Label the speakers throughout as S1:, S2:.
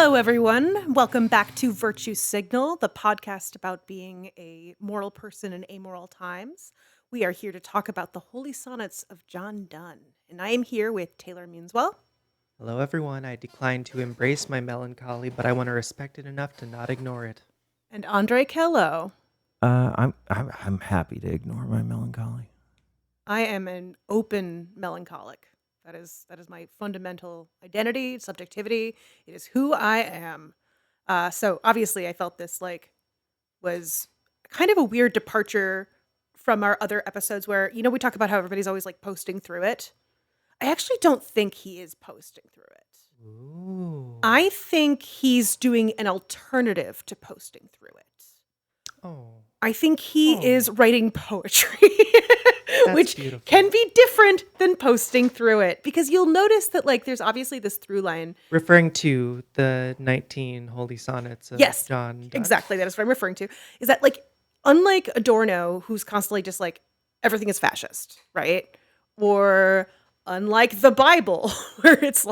S1: Hello, everyone. Welcome back to Virtue Signal, the podcast about being a moral person in amoral times. We are here to talk about the Holy Sonnets of John Donne, and I am here with Taylor Munswell.
S2: Hello, everyone. I decline to embrace my melancholy, but I want to respect it enough to not ignore it.
S1: And Andre Kello.
S3: I'm happy to ignore my melancholy.
S1: I am an open melancholic. That is my fundamental identity, subjectivity. It is who I am. So obviously, I felt this was kind of a weird departure from our other episodes where we talk about how everybody's always posting through it. I actually don't think he is posting through it.
S2: Ooh.
S1: I think he's doing an alternative to posting through it.
S2: Oh.
S1: I think he is writing poetry, which
S2: beautiful.
S1: can be different than posting through it. Because you'll notice that there's obviously this through line.
S2: Referring to the 19 holy sonnets of
S1: Yes,
S2: John Donne.
S1: Exactly, that is what I'm referring to. Is that unlike Adorno, who's constantly just everything is fascist, right? Or unlike the Bible, where it's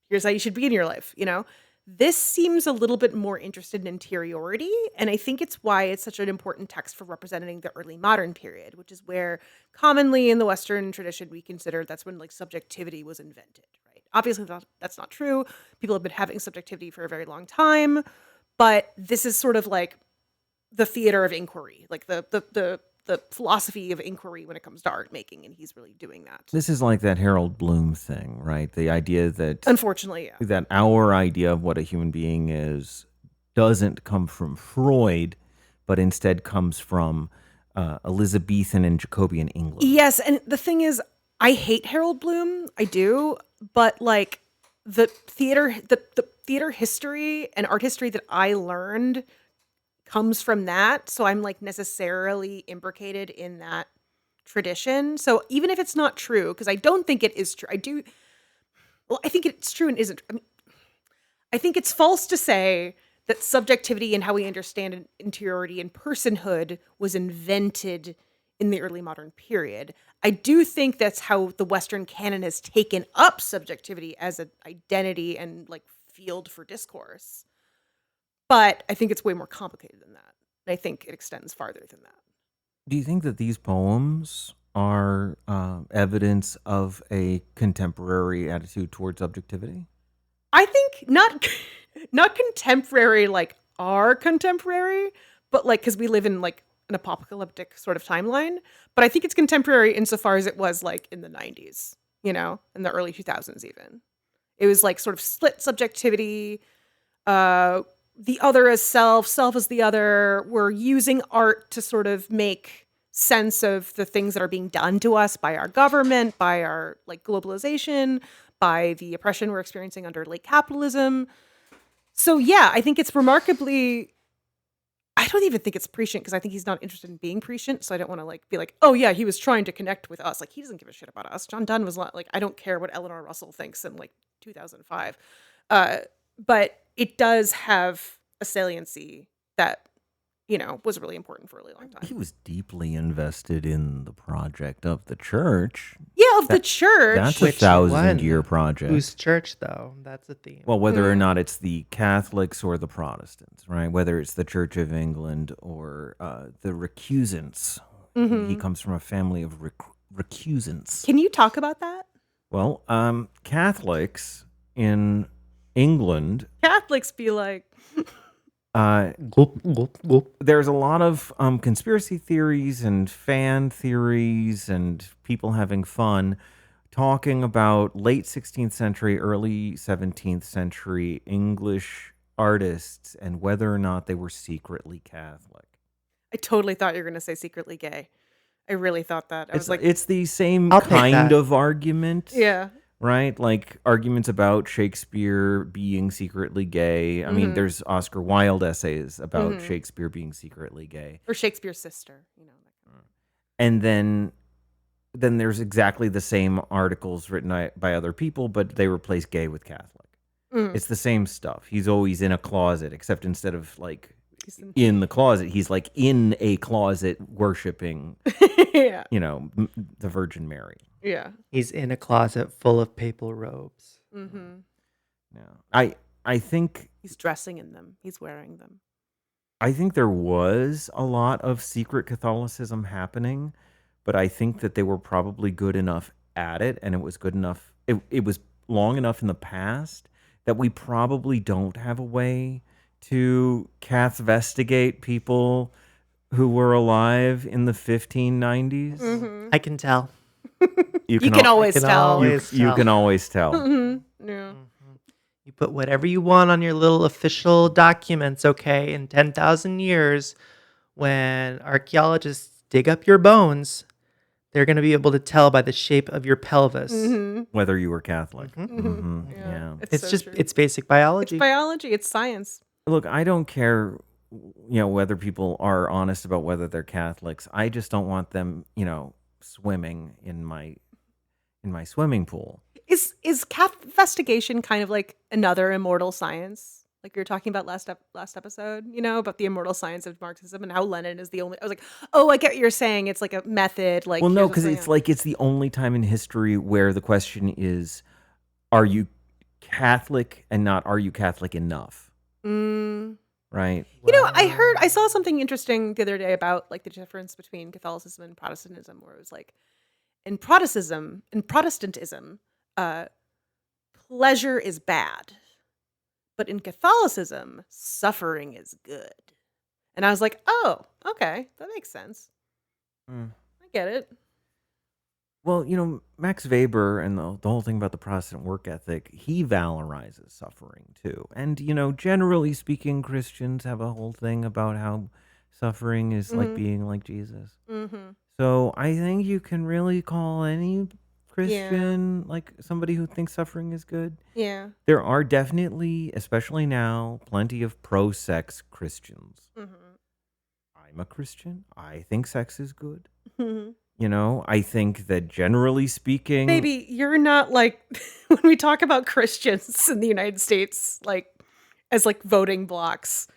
S1: here's how you should be in your life, This seems a little bit more interested in interiority, and I think it's why it's such an important text for representing the early modern period, which is where commonly in the Western tradition we consider that's when subjectivity was invented, right? Obviously that's not true. People have been having subjectivity for a very long time, but this is sort of the theater of inquiry, the philosophy of inquiry when it comes to art making, and he's really doing that.
S3: This is like that Harold Bloom thing, right? The idea that
S1: Unfortunately, yeah.
S3: that our idea of what a human being is doesn't come from Freud, but instead comes from Elizabethan and Jacobean England.
S1: Yes, and the thing is, I hate Harold Bloom. I do, but the theater history and art history that I learned comes from that, so I'm necessarily imbricated in that tradition. So even if it's not true, because I don't think it is true, I think it's true and isn't. I think it's false to say that subjectivity and how we understand interiority and personhood was invented in the early modern period. I do think that's how the Western canon has taken up subjectivity as an identity and field for discourse. But I think it's way more complicated than that. And I think it extends farther than that.
S3: Do you think that these poems are evidence of a contemporary attitude towards subjectivity?
S1: I think not contemporary our contemporary, but because we live in an apocalyptic sort of timeline. But I think it's contemporary insofar as it was in the 90s, in the early 2000s even. It was sort of split subjectivity, the other as self as the other. We're using art to sort of make sense of the things that are being done to us by our government, by our globalization, by the oppression we're experiencing under late capitalism. So yeah, I think it's remarkably, I don't even think it's prescient because I think he's not interested in being prescient. So I don't want to be oh yeah, he was trying to connect with us. He doesn't give a shit about us. John Donne was not I don't care what Eleanor Russell thinks in 2005. But it does have a saliency that, was really important for a really long time.
S3: He was deeply invested in the project of the church.
S1: Yeah, the church.
S3: That's a 1,000-year project.
S2: Whose church, though? That's the theme.
S3: Well, whether or not it's the Catholics or the Protestants, right? Whether it's the Church of England or the recusants.
S1: Mm-hmm.
S3: He comes from a family of recusants.
S1: Can you talk about that?
S3: Well, Catholics in England.
S1: Catholics be like.
S3: There's a lot of conspiracy theories and fan theories and people having fun talking about late 16th century, early 17th century English artists and whether or not they were secretly Catholic.
S1: I totally thought you were going to say secretly gay. I really thought that.
S3: It's the same
S2: I'll take
S3: kind
S2: that.
S3: of argument.
S1: Yeah.
S3: Right? Arguments about Shakespeare being secretly gay. I mean, there's Oscar Wilde essays about Shakespeare being secretly gay.
S1: Or Shakespeare's sister,
S3: And then there's exactly the same articles written by other people, but they replace gay with Catholic. It's the same stuff. He's always in a closet, except instead of in the closet, he's in a closet worshiping,
S1: yeah.
S3: The Virgin Mary.
S1: Yeah.
S2: He's in a closet full of papal robes.
S1: Mm-hmm.
S3: Yeah. I think
S1: He's dressing in them. He's wearing them.
S3: there was a lot of secret Catholicism happening, but I think that they were probably good enough at it, and it was good enough. It was long enough in the past that we probably don't have a way to investigate people who were alive in the 1590s.
S1: Mm-hmm.
S2: I can tell.
S3: You
S1: You
S3: can
S1: can
S3: al-
S1: always
S2: can
S1: tell.
S2: always
S3: you
S2: tell.
S3: can always tell.
S1: Mm-hmm. Yeah.
S2: Mhm. You put whatever you want on your little official documents, okay? In 10,000 years, when archaeologists dig up your bones, they're going to be able to tell by the shape of your pelvis.
S1: Mm-hmm.
S3: Whether you were Catholic.
S2: Mhm.
S1: Mm-hmm.
S3: Mhm,
S1: Yeah.
S3: yeah.
S1: It's
S2: It's
S1: so
S2: just,
S1: true.
S2: it's basic
S1: It's
S2: biology.
S1: biology. It's science.
S3: Look, I don't care, whether people are honest about whether they're Catholics. I just don't want them, swimming in my swimming pool.
S1: Is cat investigation kind of like another immortal science? Like we were talking about last episode, about the immortal science of Marxism and how Lenin is the only. I was like, oh, I get what you're saying. It's like a method. Like,
S3: Well, no,
S1: here's what's
S3: because
S1: going
S3: it's
S1: on.
S3: like it's the only time in history where the question is, are you Catholic and not are you Catholic enough?
S1: Mm.
S3: Right?
S1: I saw something interesting the other day about like the difference between Catholicism and Protestantism, where it was like in Protestantism, uh, pleasure is bad, but in Catholicism, suffering is good. And I was like, oh, okay, that makes sense.
S3: Mm.
S1: I get it.
S3: Well, Max Weber and the whole thing about the Protestant work ethic, he valorizes suffering too. And, generally speaking, Christians have a whole thing about how suffering is like
S1: Mhm.
S3: being like Jesus.
S1: Mm-hmm.
S3: So I think you can really call any Christian like somebody who thinks suffering is good.
S1: Yeah.
S3: There are definitely, especially now, plenty of pro-sex Christians.
S1: Mm-hmm.
S3: I'm a Christian. I think sex is good.
S1: Mm-hmm.
S3: I think that generally speaking,
S1: Baby, you're not like when we talk about Christians in the United States, like as like voting blocks,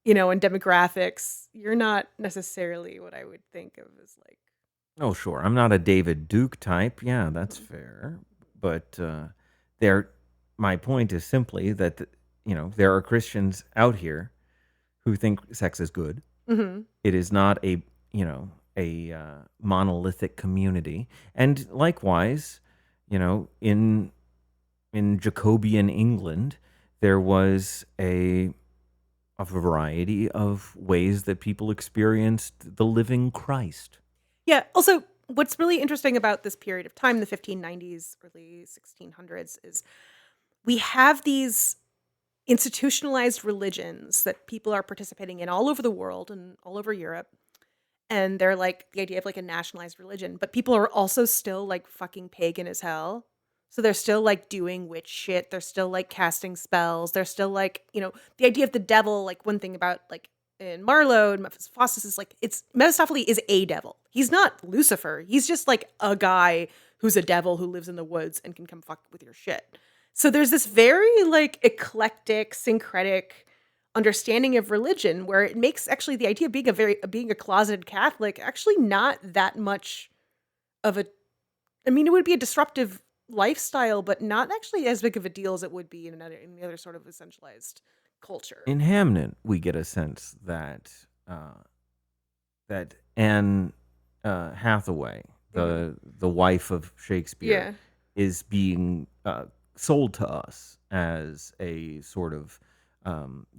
S1: and demographics, you're not necessarily what I would think of as like.
S3: oh sure, I'm not a David Duke type. Yeah, that's fair. But my point is simply that there are Christians out here who think sex is good.
S1: Mm-hmm.
S3: It is not a monolithic community, and likewise, in Jacobean England, there was a variety of ways that people experienced the living Christ.
S1: Yeah. Also, what's really interesting about this period of time, the 1590s, early 1600s, is we have these institutionalized religions that people are participating in all over the world and all over Europe. And they're like the idea of like a nationalized religion, but people are also still like fucking pagan as hell. So they're still like doing witch shit. They're still like casting spells. They're still like, the idea of the devil, like one thing about like in Marlowe and Mephistopheles is like Mephistopheles is a devil. He's not Lucifer. He's just like a guy who's a devil who lives in the woods and can come fuck with your shit. So there's this very like eclectic, syncretic understanding of religion where it makes actually the idea of being a closeted Catholic actually not that much of a. I mean, it would be a disruptive lifestyle, but not actually as big of a deal as it would be in any other sort of essentialized culture.
S3: In Hamnet, we get a sense that Anne Hathaway, the wife of Shakespeare, is being sold to us as a sort of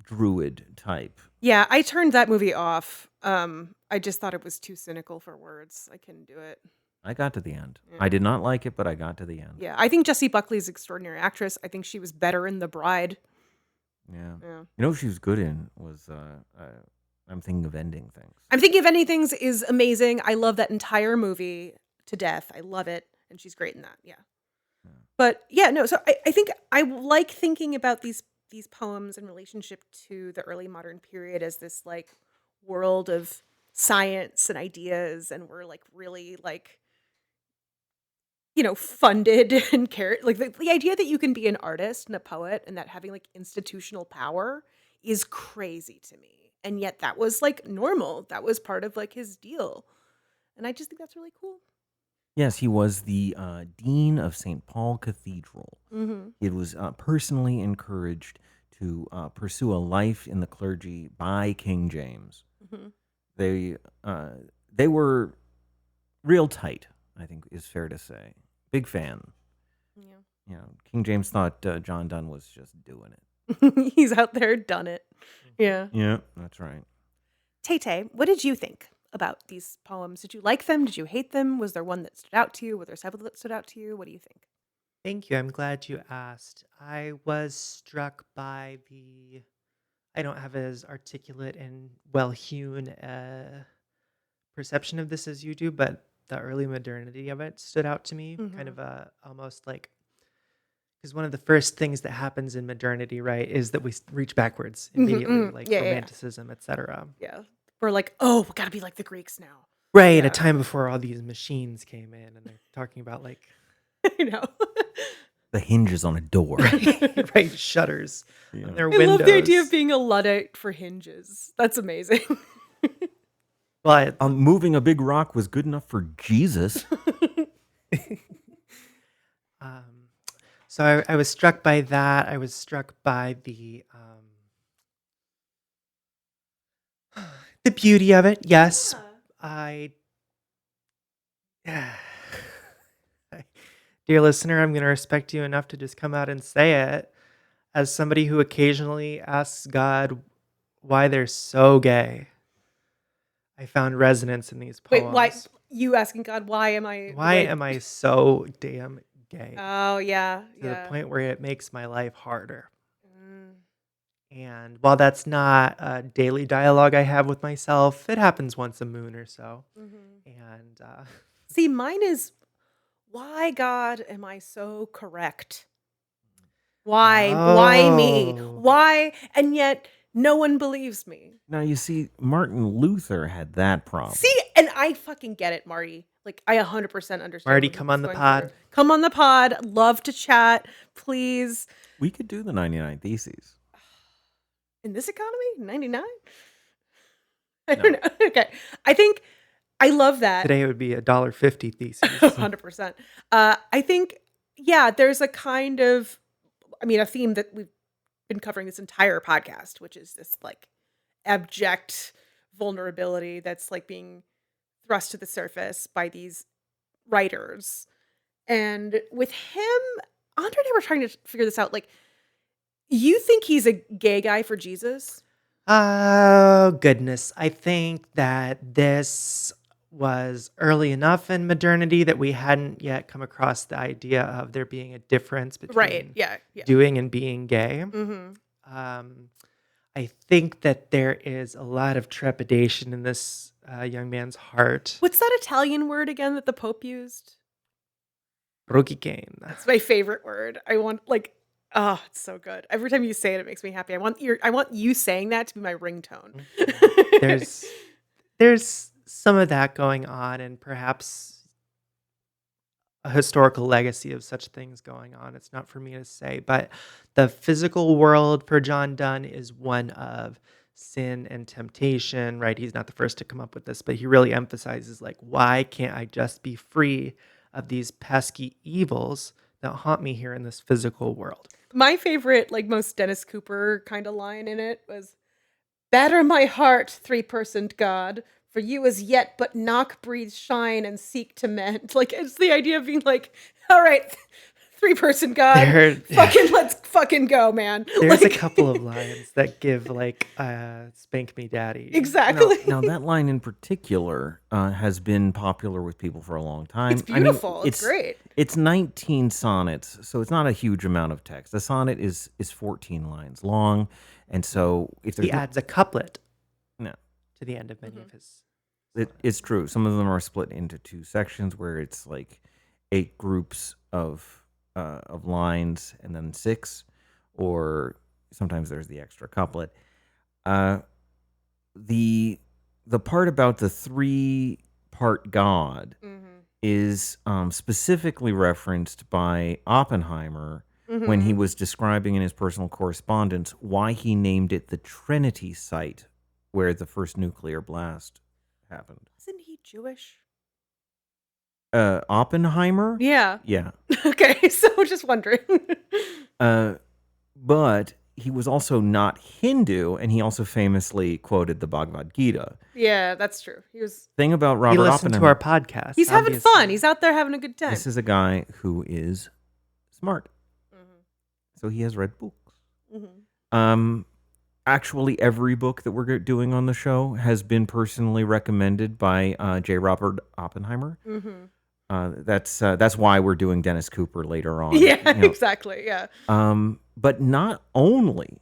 S3: druid type.
S1: Yeah, I turned that movie off. I just thought it was too cynical for words. I couldn't do it.
S3: I got to the end.
S1: Yeah.
S3: I did not like it, but I got to the end.
S1: Yeah, I think Jessie Buckley's an extraordinary actress. I think she was better in The Bride.
S3: Yeah.
S1: Yeah.
S3: What she was good in was I'm thinking of Ending Things.
S1: I'm Thinking of Ending Things is amazing. I love that entire movie to death. I love it. And she's great in that. Yeah. But yeah, no, so I think I like thinking about these poems in relationship to the early modern period as this like world of science and ideas, and we're like really like funded and cared. Like the idea that you can be an artist and a poet and that having like institutional power is crazy to me. And yet that was like normal. That was part of like his deal. And I just think that's really cool.
S3: Yes, he was the dean of St. Paul Cathedral.
S1: Mm-hmm.
S3: It was personally encouraged to pursue a life in the clergy by King James.
S1: Mhm.
S3: They were real tight, I think is fair to say. Big fan.
S1: Yeah.
S3: King James thought John Donne was just doing it.
S1: He's out there, done it. Yeah.
S3: Yeah, that's right.
S1: Tay, what did you think about these poems? Did you like them? Did you hate them? Was there one that stood out to you? Were there several that stood out to you? What do you think?
S2: Thank you. I'm glad you asked. I was struck by I don't have as articulate and well hewn perception of this as you do, but the early modernity of it stood out to me. Kind of almost like, because one of the first things that happens in modernity, right, is that we reach backwards immediately, like
S1: Yeah, yeah,
S2: romanticism, etc.
S1: yeah. We're like, oh, we gotta be like the Greeks now.
S2: Right,
S1: Yeah.
S2: a time before all these machines came in, and they're talking about like
S1: I know.
S3: The hinges on a door.
S2: right shutters on their
S1: I
S2: windows.
S1: love the idea of being a Luddite for hinges. That's amazing.
S2: Well,
S3: Moving a big rock was good enough for Jesus.
S2: So I was struck by that. I was struck by the beauty of it. Yes, I. Dear listener, I'm going to respect you enough to just come out and say it. As somebody who occasionally asks God why they're so gay, I found resonance in these poems.
S1: Wait, why you asking God, why am I
S2: Why am I so damn gay?
S1: Oh, yeah.
S2: To the point where it makes my life harder.
S1: Mm.
S2: And while that's not a daily dialogue I have with myself, it happens once a moon or so. And
S1: see, mine is, why, God, am I so correct? Why? Why me? Why? And yet no one believes me.
S3: Now, you see, Martin Luther had that problem.
S1: See, and I fucking get it, Marty. Like, I 100% understand.
S2: Marty, come on the pod.
S1: Come on the pod. Love to chat. Please.
S3: We could do the 99 Theses.
S1: In this economy? 99? I don't know. Okay. I think I love that.
S2: Today it would be $1.50 thesis.
S1: 100%. I think, yeah, there's a kind of, a theme that we've been covering this entire podcast, which is this like abject vulnerability that's like being thrust to the surface by these writers. And with him, Andre and I were trying to figure this out. Like, you think he's a gay guy for Jesus?
S2: Oh, goodness. I think that this was early enough in modernity that we hadn't yet come across the idea of there being a difference between doing and being gay. I think that there is a lot of trepidation in this young man's heart.
S1: What's that Italian word again that the Pope used?
S2: Roquicane.
S1: That's my favorite word. I want oh, it's so good. Every time you say it, it makes me happy. I want you saying that to be my ringtone.
S2: There's some of that going on, and perhaps a historical legacy of such things going on. It's not for me to say, but the physical world for John Donne is one of sin and temptation, right? He's not the first to come up with this, but he really emphasizes like, why can't I just be free of these pesky evils that haunt me here in this physical world?
S1: My favorite, like most Dennis Cooper kind of line in it was, "Batter my heart, three-personed God, for you as yet but knock, breathe, shine, and seek to mend." Like, it's the idea of being like, all right, three-person God, let's fucking go, man.
S2: There's a couple of lines that give like, spank me daddy.
S1: Exactly.
S3: Now that line in particular has been popular with people for a long time.
S1: It's beautiful. It's great.
S3: It's 19 sonnets, so it's not a huge amount of text. A sonnet is 14 lines long, and so if
S2: he adds a couplet to the end of many of his.
S3: It's true. Some of them are split into two sections where it's like 8 groups of lines and then 6, or sometimes there's the extra couplet. The part about the 3-part God is specifically referenced by Oppenheimer when he was describing in his personal correspondence why he named it the Trinity site where the first nuclear blast happened.
S1: Isn't he Jewish?
S3: Oppenheimer?
S1: Yeah.
S3: Yeah.
S1: Okay, so just wondering.
S3: But he was also not Hindu, and he also famously quoted the Bhagavad Gita.
S1: Yeah, that's true.
S3: Thing about
S2: He
S3: Robert
S2: listened to our
S3: Oppenheimer,
S2: podcast.
S1: He's having fun.
S2: obviously.
S1: He's out there having a good time.
S3: this is a guy who is smart,
S1: Mhm.
S3: so he has read books.
S1: Mhm.
S3: Actually, every book that we're doing on the show has been personally recommended by J. Robert Oppenheimer.
S1: Mhm.
S3: That's why we're doing Dennis Cooper later on.
S1: Yeah,
S3: you know.
S1: exactly. Yeah.
S3: But not only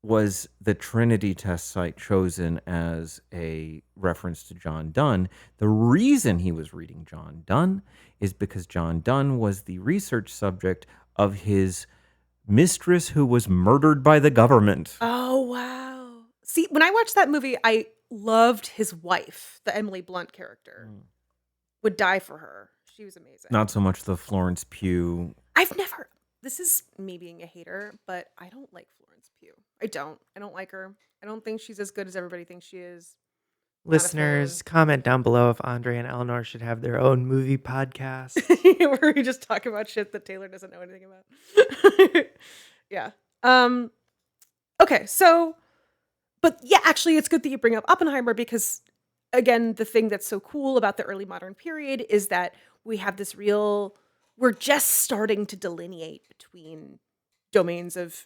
S3: was the Trinity test site chosen as a reference to John Donne, the reason he was reading John Donne is because John Donne was the research subject of his mistress who was murdered by the government.
S1: Oh, wow. See, when I watched that movie, I loved his wife, the Emily Blunt character. Would die for her. She was amazing.
S3: Not so much the Florence Pugh.
S1: This is me being a hater, but I don't like Florence Pugh. I don't like her. I don't think she's as good as everybody thinks she is. Not a
S2: Listeners, comment down below if Andre and Eleanor should have their own movie podcast.
S1: fan. Where we just talk about shit that Taylor doesn't know anything about. Yeah. Okay, so but yeah, actually it's good that you bring up Oppenheimer because again, the thing that's so cool about the early modern period is that we have this we're just starting to delineate between domains of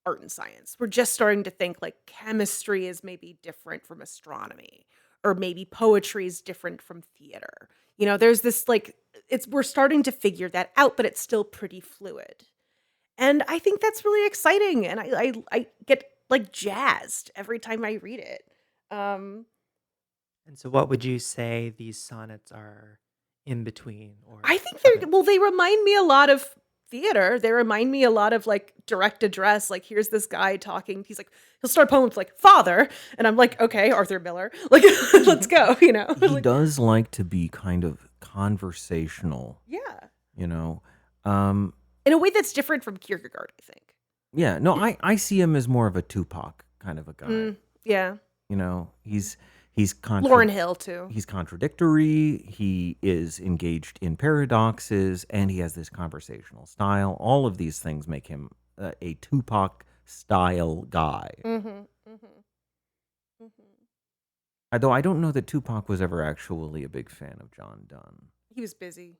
S1: art and science. We're just starting to think like chemistry is maybe different from astronomy, or maybe poetry is different from theater. There's this we're starting to figure that out, but it's still pretty fluid. And I think that's really exciting. And I get like jazzed every time I read it. Um,
S2: And so, what would you say these sonnets are in between? Or
S1: I think
S2: haven't-
S1: they remind me a lot of theater. They remind me a lot of like direct address. Like here's this guy talking. He'll start a poem with like father, and I'm like, okay, Arthur Miller. Like let's go.
S3: He
S1: Like,
S3: does like to be kind of conversational,
S1: yeah,
S3: Um,
S1: in a way that's different from Kierkegaard, I think.
S3: yeah, no, I see him as more of a Tupac kind of a guy.
S1: Yeah,
S3: He's
S1: Lauryn Hill too.
S3: he's contradictory, he is engaged in paradoxes, and he has this conversational style. All of these things make him a Tupac style guy.
S1: Mm-hmm. Mm-hmm.
S3: Although I don't know that Tupac was ever actually a big fan of John Donne.
S1: He was busy,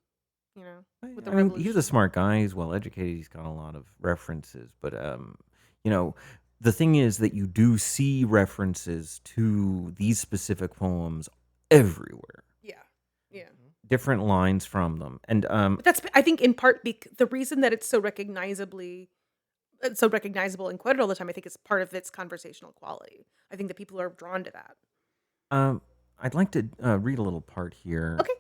S1: with the
S3: I mean, he's a
S1: revolution.
S3: smart guy. He's well educated. He's got a lot of references. But the thing is that you do see references to these specific poems everywhere.
S1: Yeah, yeah.
S3: Different lines from them, and
S1: But that's I think in part the reason that it's so recognizable and quoted all the time. I think it's part of its conversational quality. I think that people are drawn to that.
S3: I'd like to read a little part here.
S1: Okay.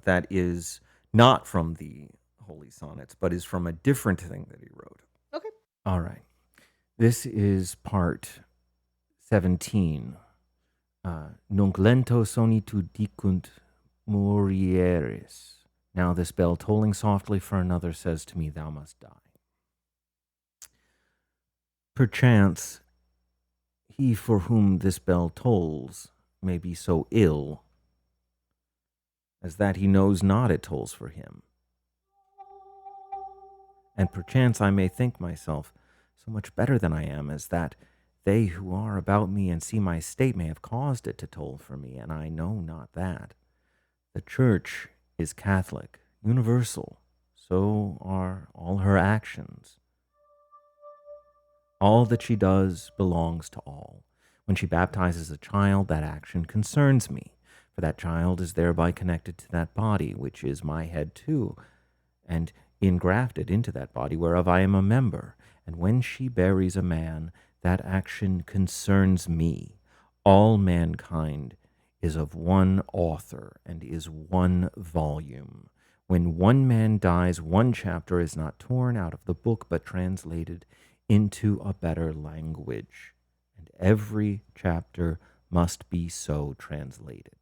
S3: That is not from the Holy Sonnets, but is from a different thing that he wrote.
S1: Okay.
S3: All right. This is part 17. Nunc lento sonitu dicunt murieres. Now this bell tolling softly for another says to me, thou must die. Perchance he for whom this bell tolls may be so ill as that he knows not it tolls for him. And perchance I may think myself so much better than I am, as that they who are about me and see my state may have caused it to toll for me, and I know not that. The Church is Catholic, universal, so are all her actions. All that she does belongs to all. When she baptizes a child, that action concerns me, for that child is thereby connected to that body, which is my head too, and ingrafted into that body whereof I am a member. And when she buries a man, that action concerns me. All mankind is of one author and is one volume. When one man dies, one chapter is not torn out of the book, but translated into a better language. And every chapter must be so translated.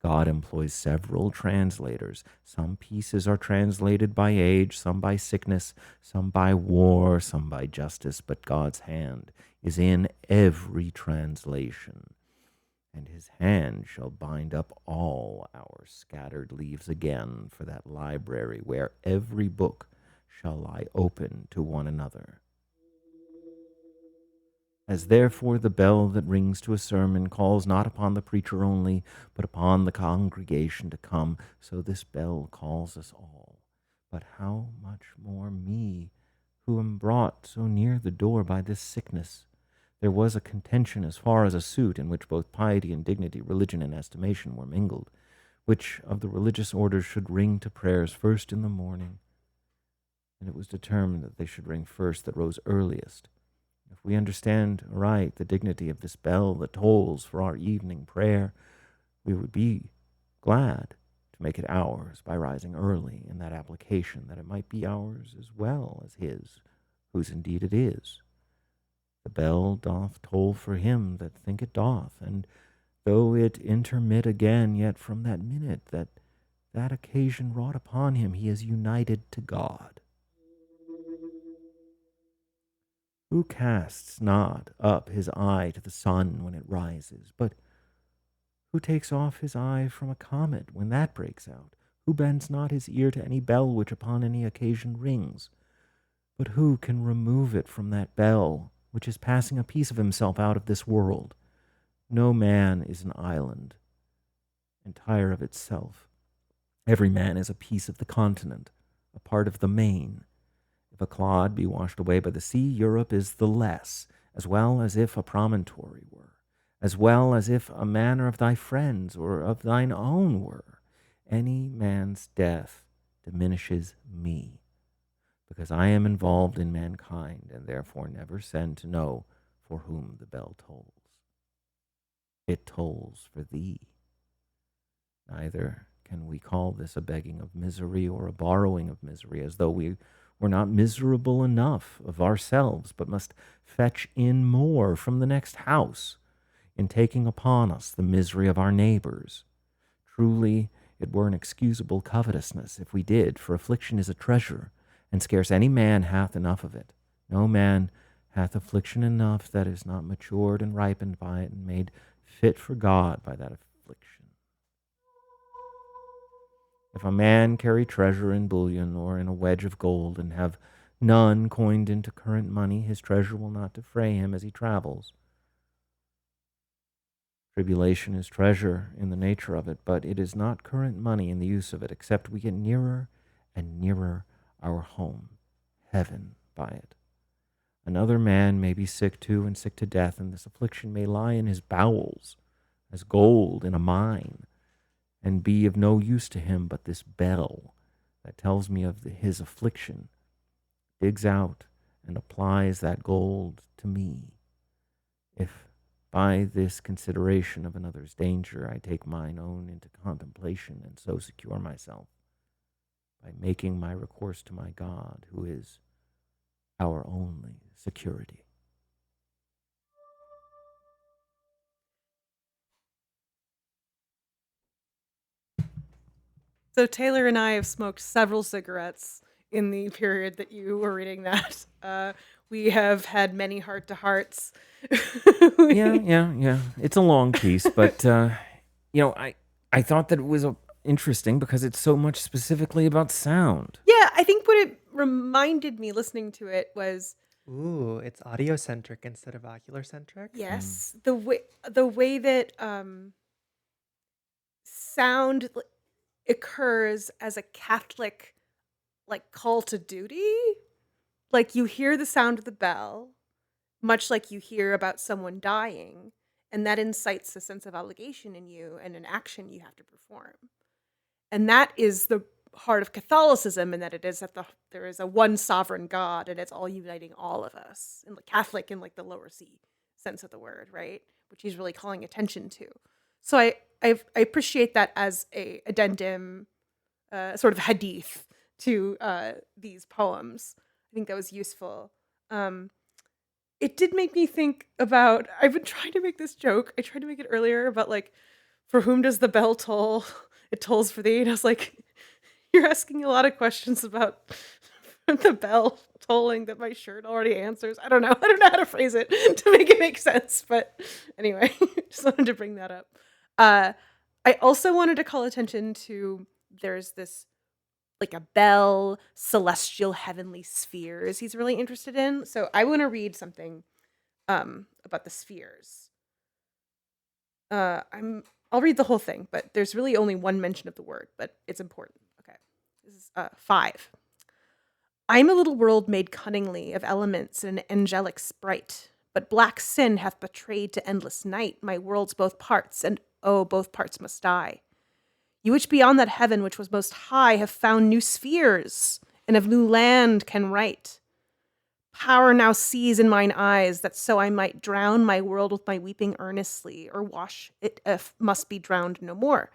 S3: God employs several translators. Some pieces are translated by age, some by sickness, some by war, some by justice, but God's hand is in every translation, and his hand shall bind up all our scattered leaves again for that library where every book shall lie open to one another. As therefore the bell that rings to a sermon calls not upon the preacher only, but upon the congregation to come, so this bell calls us all. But how much more me, who am brought so near the door by this sickness? There was a contention as far as a suit, in which both piety and dignity, religion and estimation were mingled, which of the religious orders should ring to prayers first in the morning. And it was determined that they should ring first that rose earliest. If we understand aright the dignity of this bell that tolls for our evening prayer, we would be glad to make it ours by rising early in that application, that it might be ours as well as his, whose indeed it is. The bell doth toll for him that think it doth, and though it intermit again, yet from that minute that occasion wrought upon him, he is united to God. Who casts not up his eye to the sun when it rises? But who takes off his eye from a comet when that breaks out? Who bends not his ear to any bell which upon any occasion rings? But who can remove it from that bell which is passing a piece of himself out of this world? No man is an island, entire of itself. Every man is a piece of the continent, a part of the main. If a clod be washed away by the sea, Europe is the less, as well as if a promontory were, as well as if a manner of thy friends or of thine own were. Any man's death diminishes me, because I am involved in mankind, and therefore never send to know for whom the bell tolls. It tolls for thee. Neither can we call this a begging of misery or a borrowing of misery, as though we were not miserable enough of ourselves, but must fetch in more from the next house, in taking upon us the misery of our neighbors. Truly, it were an excusable covetousness if we did, for affliction is a treasure, and scarce any man hath enough of it. No man hath affliction enough that is not matured and ripened by it, and made fit for God by that affliction. If a man carry treasure in bullion or in a wedge of gold, and have none coined into current money, his treasure will not defray him as he travels. Tribulation is treasure in the nature of it, but it is not current money in the use of it, except we get nearer and nearer our home, heaven, by it. Another man may be sick too, and sick to death, and this affliction may lie in his bowels, as gold in a mine, and be of no use to him, but this bell that tells me of his affliction digs out and applies that gold to me. If by this consideration of another's danger I take mine own into contemplation, and so secure myself by making my recourse to my God, who is our only security.
S1: So Taylor and I have smoked several cigarettes in the period that you were reading that. We have had many heart-to-hearts.
S3: Yeah. It's a long piece, but I thought that it was interesting because it's so much specifically about sound.
S1: Yeah, I think what it reminded me listening to it was,
S2: Ooh, it's audio-centric instead of ocular-centric.
S1: yes, the way that sound occurs as a Catholic like call to duty. Like you hear the sound of the bell, much like you hear about someone dying, and that incites a sense of obligation in you and an action you have to perform. And that is the heart of Catholicism, in that it is that there is a one sovereign God, and it's all uniting all of us. And the Catholic in like the lower C sense of the word, right? Which he's really calling attention to. So I appreciate that as a addendum, sort of hadith to these poems. I think that was useful. It did make me think about, I've been trying to make this joke. I tried to make it earlier about like, for whom does the bell toll? It tolls for thee. And I was like, you're asking a lot of questions about the bell tolling that my shirt already answers. I don't know. I don't know how to phrase it to make it make sense. But anyway, just wanted to bring that up. I also wanted to call attention to, there's this like a bell, celestial heavenly spheres he's really interested in. So I want to read something about the spheres. I'll read the whole thing, but there's really only one mention of the word, but it's important. Okay. This is 5. I'm a little world made cunningly of elements and an angelic sprite, but black sin hath betrayed to endless night my world's both parts, and oh, both parts must die. You which beyond that heaven which was most high have found new spheres, and of new land can write. Power now sees in mine eyes, that so I might drown my world with my weeping earnestly, or wash it if must be drowned no more.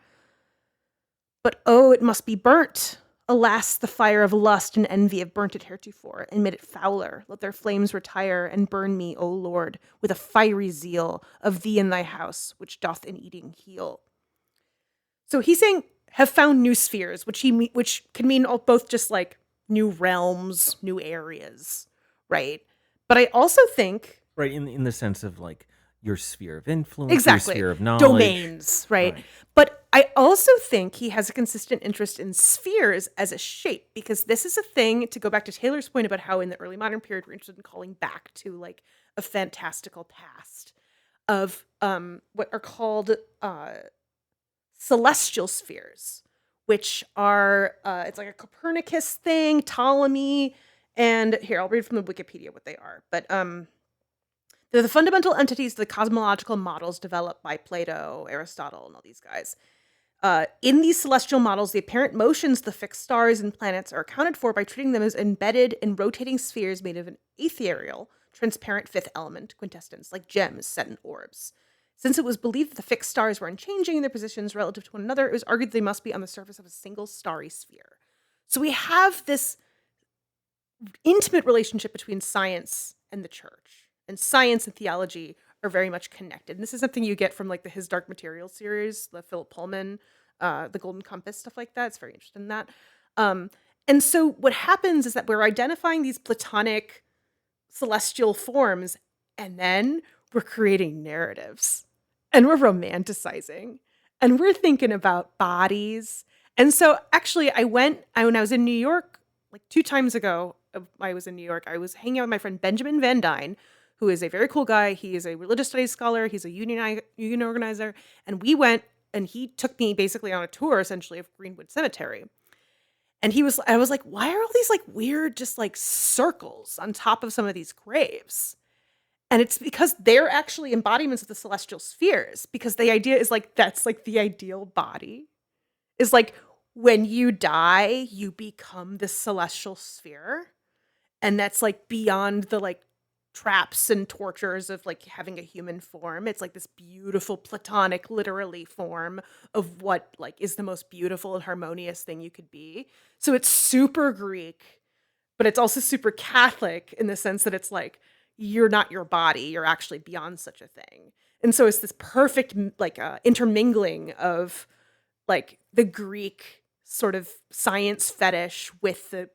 S1: But oh, it must be burnt. Alas, the fire of lust and envy have burnt it heretofore, and made it fouler. Let their flames retire, and burn me, O Lord, with a fiery zeal of thee in thy house, which doth in eating heal. So he's saying, have found new spheres, which can mean both just like new realms, new areas, right? But I also think
S3: Right, in the sense of like your sphere of influence,
S1: exactly
S3: your sphere of knowledge.
S1: domains, right? But I also think he has a consistent interest in spheres as a shape, because this is a thing, to go back to Taylor's point about how in the early modern period we're interested in calling back to like a fantastical past of what are called celestial spheres, which are it's like a Copernicus thing, Ptolemy, and here I'll read from the Wikipedia what they are. But they're the fundamental entities of the cosmological models developed by Plato, Aristotle, and all these guys. In these celestial models, the apparent motions of the fixed stars and planets are accounted for by treating them as embedded in rotating spheres made of an ethereal, transparent fifth element, quintessence, like gems set in orbs. Since it was believed that the fixed stars were unchanging in their positions relative to one another, it was argued they must be on the surface of a single starry sphere. So we have this intimate relationship between science and the church. And science and theology are very much connected. And this is something you get from like the His Dark Materials series, the Philip Pullman, the Golden Compass, stuff like that. It's very interested in that. And so what happens is that we're identifying these Platonic celestial forms, and then we're creating narratives, and we're romanticizing, and we're thinking about bodies. And so actually when I was in New York, like 2 times ago, I was in New York, I was hanging out with my friend Benjamin Van Dyne, who is a very cool guy. He is a religious studies scholar. He's a union organizer. And we went, and he took me basically on a tour, essentially, of Greenwood Cemetery. And I was like, why are all these like weird, just like circles on top of some of these graves? And it's because they're actually embodiments of the celestial spheres, because the idea is like, that's like the ideal body is like when you die, you become this celestial sphere. And that's like beyond the like traps and tortures of like having a human form. It's like this beautiful platonic, literally, form of what like is the most beautiful and harmonious thing you could be. So it's super Greek, but it's also super Catholic in the sense that it's like you're not your body, you're actually beyond such a thing. And so it's this perfect like intermingling of like the Greek sort of science fetish with the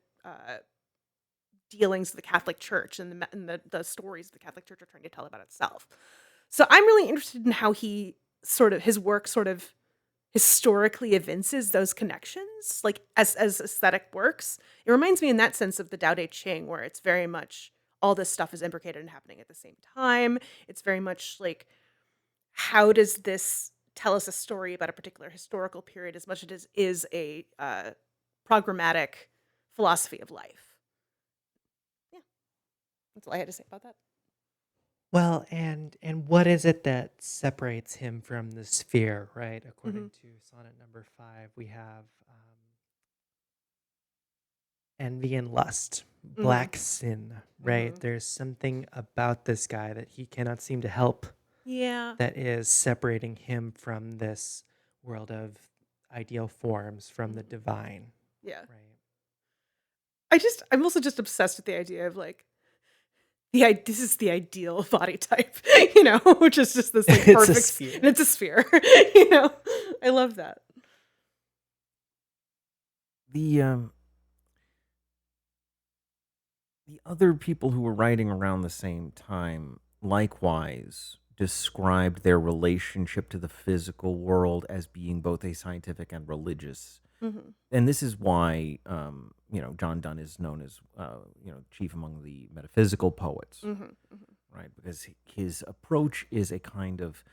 S1: dealings of the Catholic Church and the stories the Catholic Church are trying to tell about itself. So I'm really interested in how his work sort of historically evinces those connections, like as aesthetic works. It reminds me in that sense of the Tao Te Ching, where it's very much all this stuff is imbricated and happening at the same time. It's very much like, how does this tell us a story about a particular historical period as much as it is a programmatic philosophy of life. Yeah, that's all I had to say about that.
S2: Well, and what is it that separates him from the sphere, right? According to sonnet number 5, we have envy and lust, black sin, right? There's something about this guy that he cannot seem to help
S1: Yeah.
S2: that is separating him from this world of ideal forms, from the divine,
S1: Yeah.
S2: right?
S1: I'm also just obsessed with the idea of like this is the ideal body type, which is just this like
S2: It's a
S1: perfect
S2: sphere.
S1: and it's a sphere. I love that.
S3: The other people who were writing around the same time likewise described their relationship to the physical world as being both a scientific and religious. And this is why John Donne is known as chief among the metaphysical poets. right? Because his approach is a kind of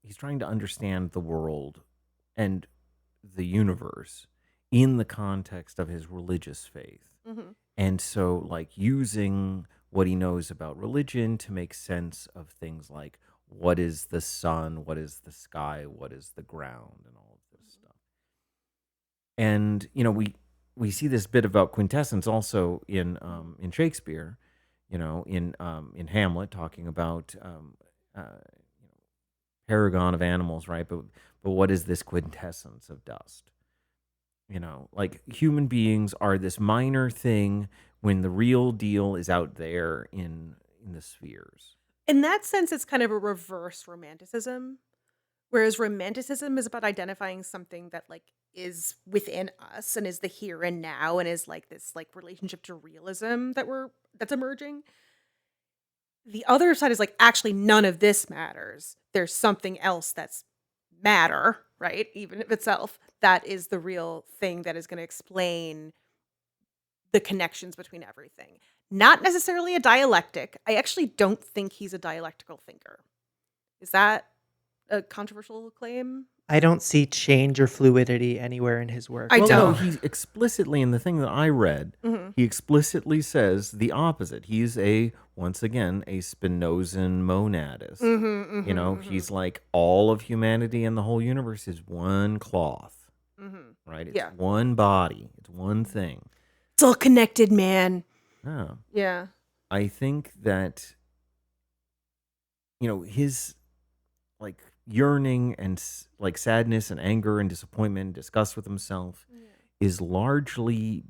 S3: he's trying to understand the world and the universe in the context of his religious faith.
S1: Mhm.
S3: And so, like, using what he knows about religion to make sense of things like what is the sun, what is the sky, what is the ground, and all of this stuff. And we see this bit about quintessence also in Shakespeare, in Hamlet, talking about paragon of animals, right? But what is this quintessence of dust? Like human beings are this minor thing when the real deal is out there in the spheres.
S1: In that sense, it's kind of a reverse romanticism. Whereas romanticism is about identifying something that like is within us and is the here and now and is like this like relationship to realism that's emerging. The other side is like actually none of this matters. There's something else that's matter, right? Even if itself, that is the real thing that is going to explain the connections between everything. Not necessarily a dialectic. I actually don't think he's a dialectical thinker. Is that a controversial claim?
S2: I don't see change or fluidity anywhere in his work.
S1: I
S3: Well, no,
S1: don't.
S3: he explicitly in the thing that I read,
S1: Mhm.
S3: he explicitly says the opposite. He's once again a Spinozan monadist.
S1: Mhm, mhm,
S3: He's like all of humanity and the whole universe is one cloth,
S1: mhm.
S3: right? It's
S1: Yeah.
S3: one body. It's one thing.
S1: It's all connected, man.
S3: Oh,
S1: Yeah.
S3: I think that his like yearning and like sadness and anger and disappointment and disgust with himself is largely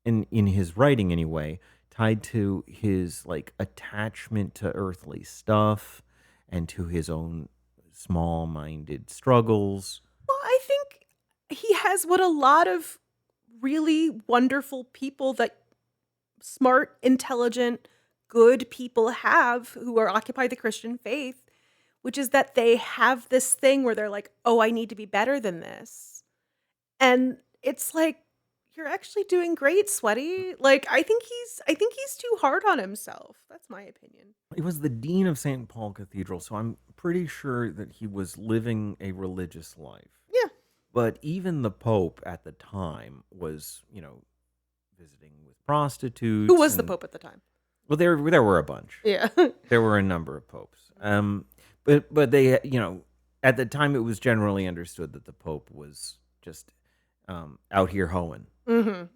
S3: in his writing anyway tied to his like attachment to earthly stuff and to his own small-minded struggles.
S1: Well, I think he has what a lot of really wonderful people that smart, intelligent, good people have who are occupied the Christian faith, which is that they have this thing where they're like, "Oh, I need to be better than this." And it's like, "You're actually doing great, sweaty." Like, I think he's too hard on himself. That's my opinion.
S3: He was the dean of St. Paul Cathedral, so I'm pretty sure that he was living a religious life.
S1: Yeah.
S3: But even the Pope at the time was, visiting with prostitutes.
S1: Who was the Pope at the time?
S3: Well, there were a bunch.
S1: Yeah.
S3: There were a number of popes. But they, at the time it was generally understood that the Pope was just out here hoeing,
S1: Yeah.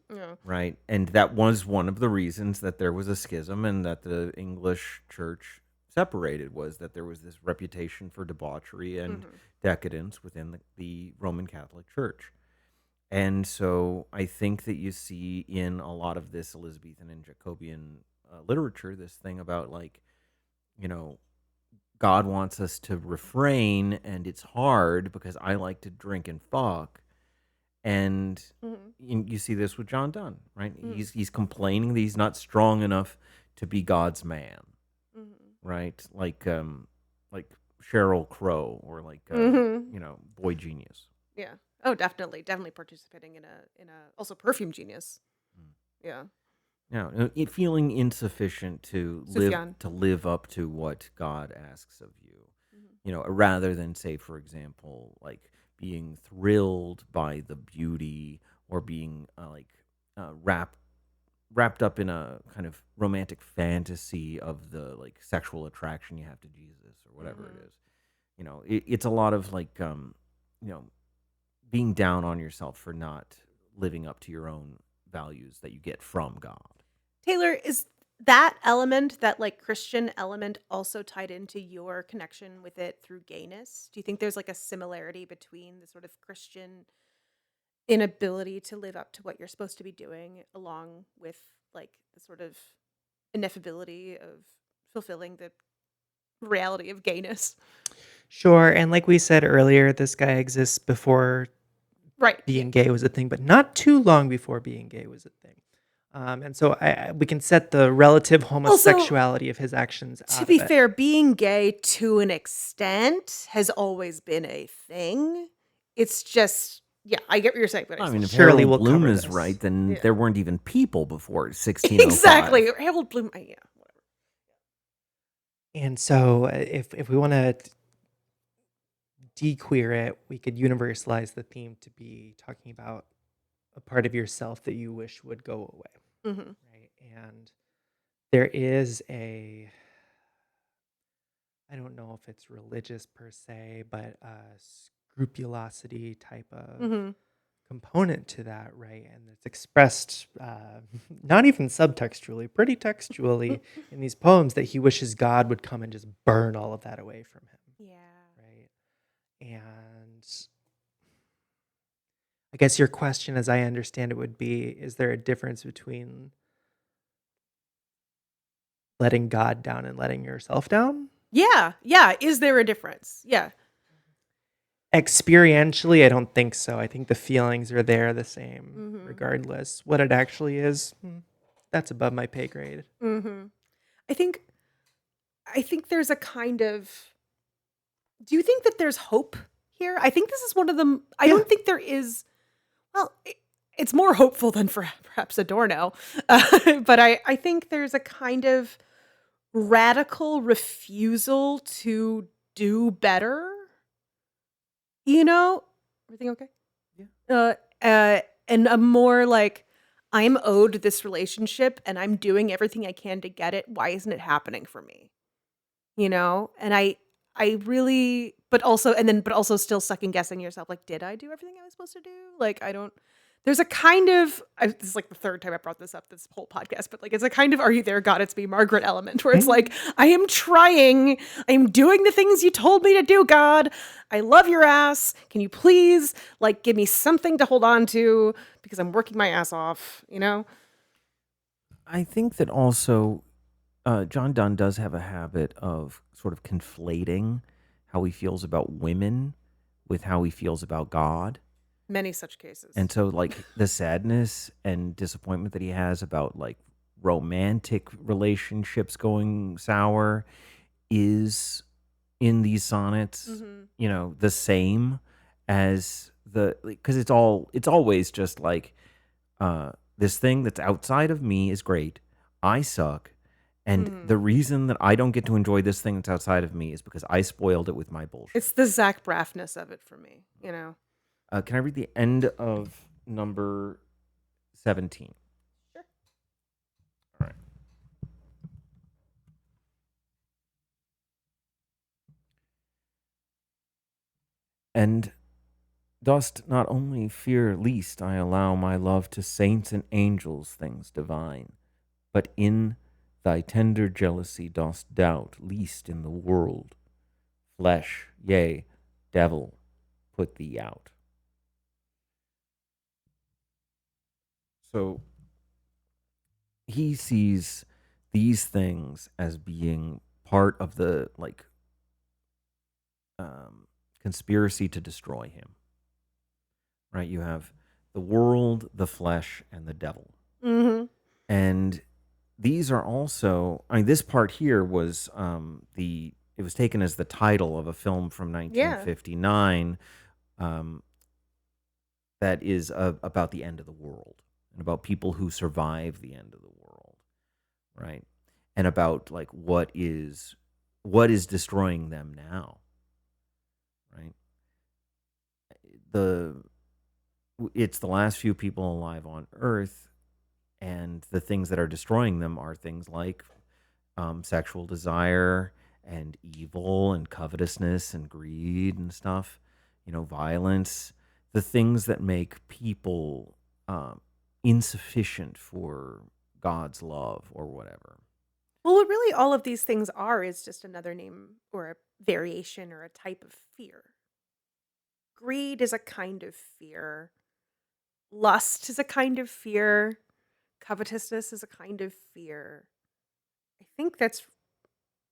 S3: right? And that was one of the reasons that there was a schism and that the English church separated, was that there was this reputation for debauchery and decadence within the Roman Catholic Church. And so I think that you see in a lot of this Elizabethan and Jacobean literature this thing about like, God wants us to refrain, and it's hard because I like to drink and fuck. And you see this with John Donne, right? He's complaining that he's not strong enough to be God's man, right? Like Sheryl Crow or like Boy Genius.
S1: Yeah. Oh, definitely participating in a also Perfume Genius. Yeah.
S3: Now, feeling insufficient to
S1: Sufjan.
S3: live up to what God asks of you, rather than say, for example, like being thrilled by the beauty or being wrapped up in a kind of romantic fantasy of the like sexual attraction you have to Jesus or whatever it is. It's a lot of like being down on yourself for not living up to your own values that you get from God.
S1: Taylor, is that element, that like Christian element, also tied into your connection with it through gayness? Do you think there's like a similarity between the sort of Christian inability to live up to what you're supposed to be doing, along with like the sort of ineffability of fulfilling the reality of gayness?
S2: Sure, and like we said earlier, this guy exists before
S1: Right.
S2: being gay was a thing, but not too long before being gay was a thing. And so we can set the relative homosexuality of his actions out
S1: To
S2: of
S1: be
S2: it.
S1: fair, being gay to an extent has always been a thing. It's just, yeah, I get what you're saying, but
S3: I mean, if
S2: Surely
S3: Harold
S2: we'll
S3: Bloom
S2: cover
S3: is
S2: this.
S3: right, then
S1: Yeah.
S3: there weren't even people before 1605.
S1: exactly. Harold Bloom, yeah, whatever.
S2: And so if we want to de-queer it, we could universalize the theme to be talking about a part of yourself that you wish would go away,
S1: Mm-hmm.
S2: right? And there is a, I don't know if it's religious per se, but a scrupulosity type of
S1: Mm-hmm.
S2: component to that, right? And it's expressed not even subtextually, pretty textually in these poems that he wishes God would come and just burn all of that away from him,
S1: Yeah.
S2: right? And I guess your question, as I understand it, would be, is there a difference between letting God down and letting yourself down?
S1: Yeah. Yeah. Is there a difference? Yeah.
S2: Experientially, I don't think so. I think the feelings are there the same
S1: Mm-hmm.
S2: regardless. What it actually is, that's above my pay grade.
S1: Mm-hmm. I think there's a kind of, do you think that there's hope here? I think this is one of them. I
S2: Yeah.
S1: don't think there is, well, it's more hopeful than for perhaps Adorno. But I think there's a kind of radical refusal to do better. You know? Everything okay?
S2: Yeah.
S1: And a more like, I'm owed this relationship and I'm doing everything I can to get it. Why isn't it happening for me? You know? And I really, but also still second guessing yourself. Like, did I do everything I was supposed to do? Like, I don't, there's a kind of, this is like the third time I brought this up this whole podcast, but like, it's a kind of, are you there, God, it's me, Margaret element, where it's like, I am trying, I'm doing the things you told me to do, God. I love your ass. Can you please, like, give me something to hold on to because I'm working my ass off, you know?
S3: I think that also John Donne does have a habit of sort of conflating how he feels about women with how he feels about God.
S1: Many such cases.
S3: And so, like, the sadness and disappointment that he has about, like, romantic relationships going sour is in these sonnets,
S1: Mhm.
S3: the same as because it's always just like, this thing that's outside of me is great. I suck. And
S1: Mhm.
S3: the reason that I don't get to enjoy this thing that's outside of me is because I spoiled it with my bullshit.
S1: It's the Zach Braffness of it for me, you know?
S3: Can I read the end of number 17?
S1: Sure.
S3: All right. And dost not only fear least I allow my love to saints and angels things divine, but in thy tender jealousy dost doubt least in the world, flesh, yea, devil, put thee out. So he sees these things as being part of the conspiracy to destroy him. Right? You have the world, the flesh, and the devil.
S1: Mhm.
S3: And these are also, I mean, this part here was it was taken as the title of a film from
S1: Yeah.
S3: 1959 that is about the end of the world and about people who survive the end of the world, right? And about like what is destroying them now, right? The It's the last few people alive on Earth, and the things that are destroying them are things like sexual desire and evil and covetousness and greed and stuff, violence, the things that make people insufficient for God's love or whatever.
S1: Well, what really all of these things are is just another name or a variation or a type of fear. Greed is a kind of fear. Lust is a kind of fear. Covetousness is a kind of fear. I think that's,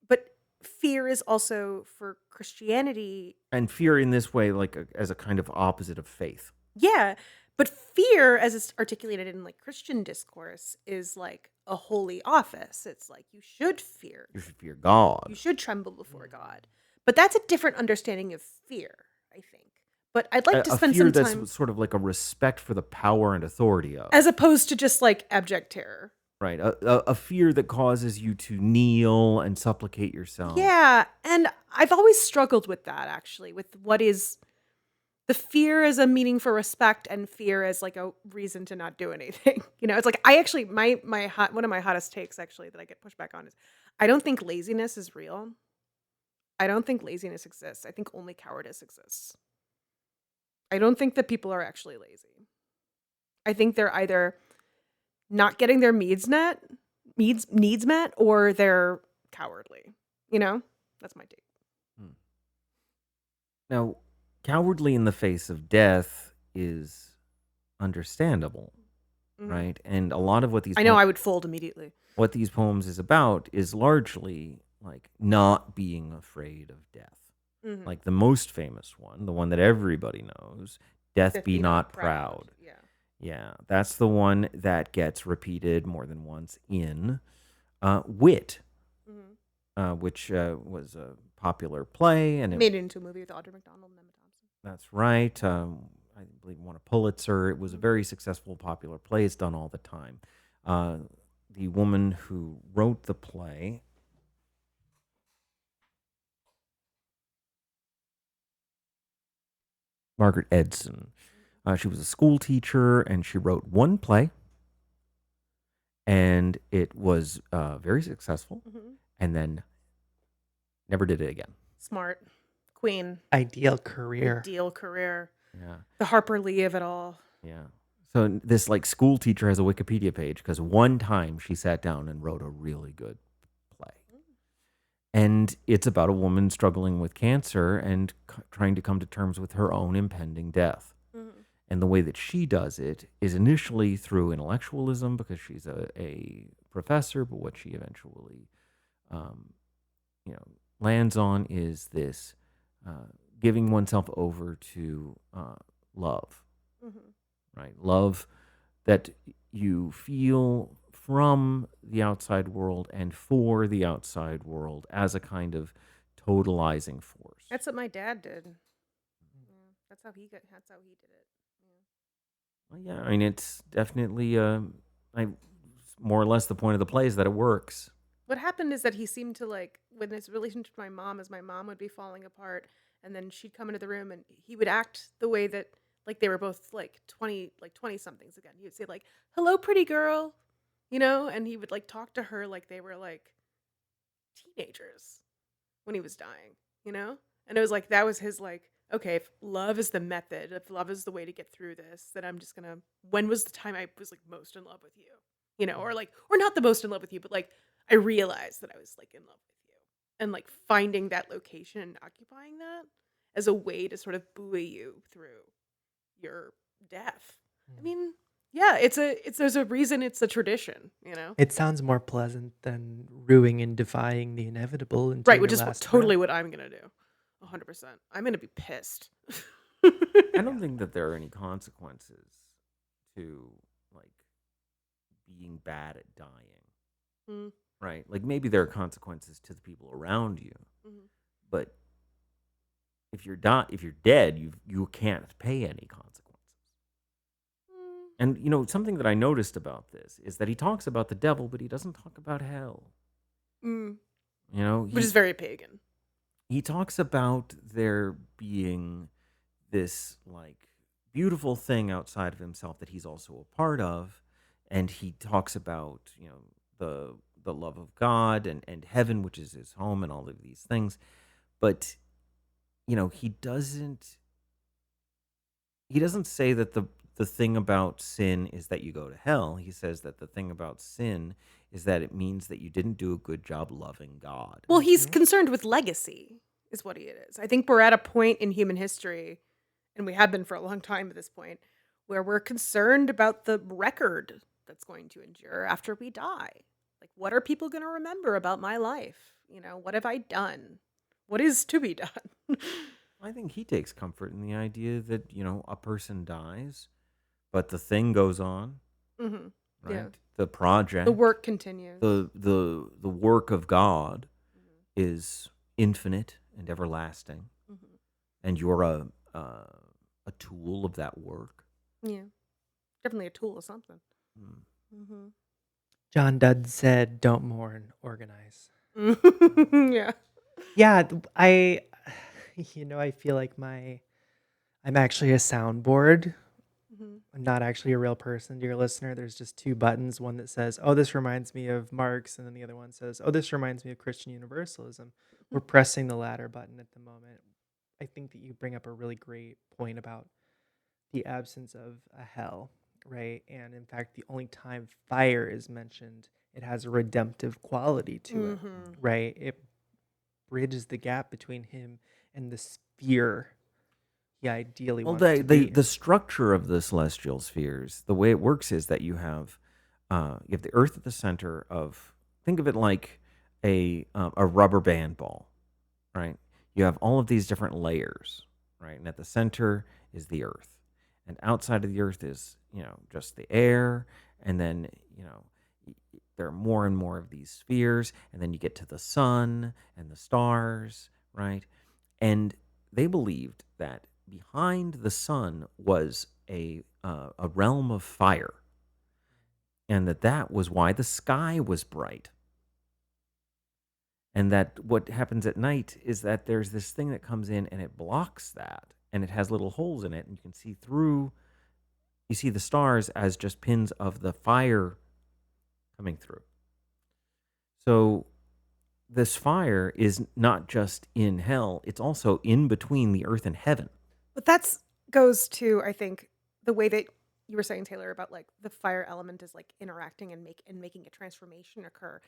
S1: but fear is also for Christianity.
S3: And fear in this way, like as a kind of opposite of faith.
S1: Yeah. But fear, as it's articulated in like Christian discourse, is like a holy office. It's like you should fear.
S3: You should fear God.
S1: You should tremble before God. But that's a different understanding of fear, I think. But I'd like to
S3: A
S1: spend
S3: fear
S1: some
S3: that's
S1: time,
S3: sort of like a respect for the power and authority of.
S1: as opposed to just like abject terror.
S3: right? A fear that causes you to kneel and supplicate yourself.
S1: Yeah, and I've always struggled with that actually, with what is the fear as a meaning for respect and fear as like a reason to not do anything. It's like I actually my hot one of my hottest takes actually that I get pushed back on is I don't think laziness is real. I don't think laziness exists. I think only cowardice exists. I don't think that people are actually lazy. I think they're either not getting their needs met or they're cowardly. You know? That's my take.
S3: Hmm. Now, cowardly in the face of death is understandable,
S1: Mhm.
S3: right? And a lot of
S1: I know I would fold immediately.
S3: what these poems is about is largely like not being afraid of death.
S1: Mhm.
S3: Like the most famous one, the one that everybody knows, Death
S1: Death
S3: Be
S1: be not
S3: Not
S1: proud.
S3: Proud.
S1: Yeah.
S3: Yeah, that's the one that gets repeated more than once in Wit,
S1: Mhm.
S3: which was a popular play, and
S1: Made it into a movie with Audrey McDonald and Emma Thompson.
S3: that's right. I believe it won a Pulitzer. It was a
S1: Mhm.
S3: very successful, popular play. It's done all the time. Uh, the woman who wrote the play, Margaret Edson, she was a school teacher, and she wrote one play, and it was very successful,
S1: Mhm.
S3: and then never did it again.
S1: Smart. Queen.
S2: Ideal career.
S1: Ideal career.
S3: Yeah,
S1: The Harper Lee of it all.
S3: yeah. So this like school teacher has a Wikipedia page because one time she sat down and wrote a really good play. And it's about a woman struggling with cancer and trying to come to terms with her own impending death.
S1: Mhm.
S3: And the way that she does it is initially through intellectualism because she's a professor, but what she eventually, um, lands on is this giving oneself over to love,
S1: Mhm.
S3: right? Love that you feel from the outside world and for the outside world as a kind of totalizing force.
S1: That's what my dad did. Yeah. That's how he did it. Yeah.
S3: Well, yeah, I mean, it's definitely more or less the point of the play is that it works.
S1: What happened is that he seemed to like with his relationship to my mom, as my mom would be falling apart, and then she'd come into the room and he would act the way that like they were both like 20 somethings again. He would say like, "Hello, pretty girl," and he would like talk to her like they were like teenagers when he was dying. And it was like that was his like, okay, if love is the method, if love is the way to get through this, then I'm just gonna. When was the time I was like most in love with you? Or not the most in love with you, but like I realized that I was like in love with you, and like finding that location and occupying that as a way to sort of buoy you through your death. I mean, yeah, there's a reason it's a tradition.
S2: It sounds more pleasant than ruing and defying the inevitable until
S1: Right, which
S2: your
S1: is
S2: last breath.
S1: totally what I'm gonna do. 100%. I'm gonna be pissed.
S3: I don't think that there are any consequences to like being bad at dying,
S1: Mm,
S3: right? Like maybe there are consequences to the people around you,
S1: mhm.
S3: but if you're dead, you can't pay any consequences.
S1: Mm,
S3: And something that I noticed about this is that he talks about the devil, but he doesn't talk about hell.
S1: mm.
S3: You know,
S1: Which is
S3: he
S1: very pagan.
S3: he talks about there being this like beautiful thing outside of himself that he's also a part of, and he talks about the love of God and heaven, which is his home, and all of these things. But he doesn't say that the thing about sin is that you go to hell. He says that the thing about sin is that it means that you didn't do a good job loving God.
S1: Well, he's
S2: Mhm.
S1: concerned with legacy, is what he is. I think we're at a point in human history, and we have been for a long time at this point, where we're concerned about the record that's going to endure after we die. Like, what are people going to remember about my life? What have I done? What is to be done?
S3: I think he takes comfort in the idea that, a person dies, but the thing goes on,
S1: hmm Yeah.
S3: right? The
S1: The
S3: project,
S1: work continues.
S3: the work of God
S1: Mhm.
S3: is infinite and everlasting,
S1: Mhm.
S3: and you're a tool of that work.
S1: Yeah. Definitely a tool of something.
S3: Hmm.
S1: hmm
S2: John Donne said, "Don't mourn, organize."
S1: Yeah.
S2: Yeah, I feel like I'm actually a soundboard.
S1: Mhm.
S2: I'm not actually a real person, dear listener. There's just two buttons, one that says, "Oh, this reminds me of Marx," and then the other one says, "Oh, this reminds me of Christian Universalism." We're pressing the latter button at the moment. I think that you bring up a really great point about the absence of a hell, right? And in fact, the only time fire is mentioned, it has a redemptive quality to it,
S1: Mhm.
S2: right? It bridges the gap between him and the sphere he ideally
S3: Well,
S2: wants
S3: the,
S2: to
S3: the
S2: be.
S3: the structure of the celestial spheres, the way it works is that you have the Earth at the center of. Think of it like a rubber band ball, right? You have all of these different layers, right? And at the center is the Earth, and outside of the Earth is just the air, and then there are more and more of these spheres, and then you get to the sun and the stars, right? And they believed that behind the sun was a realm of fire, and that was why the sky was bright. And that what happens at night is that there's this thing that comes in and it blocks that, and it has little holes in it, and you can see through. You see the stars as just pins of the fire coming through. So this fire is not just in hell; it's also in between the earth and heaven.
S1: But that's goes to, I think, the way that you were saying, Taylor, about like the fire element is like interacting and making a transformation occur.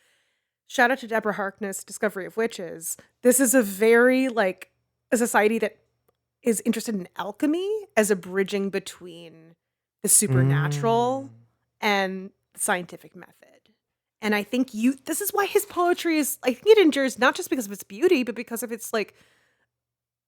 S1: Shout out to Deborah Harkness, Discovery of Witches. This is a very like a society that is interested in alchemy as a bridging between the
S2: Mm.
S1: supernatural and the scientific method. And I think this is why his poetry is, I think it endures not just because of its beauty, but because of its like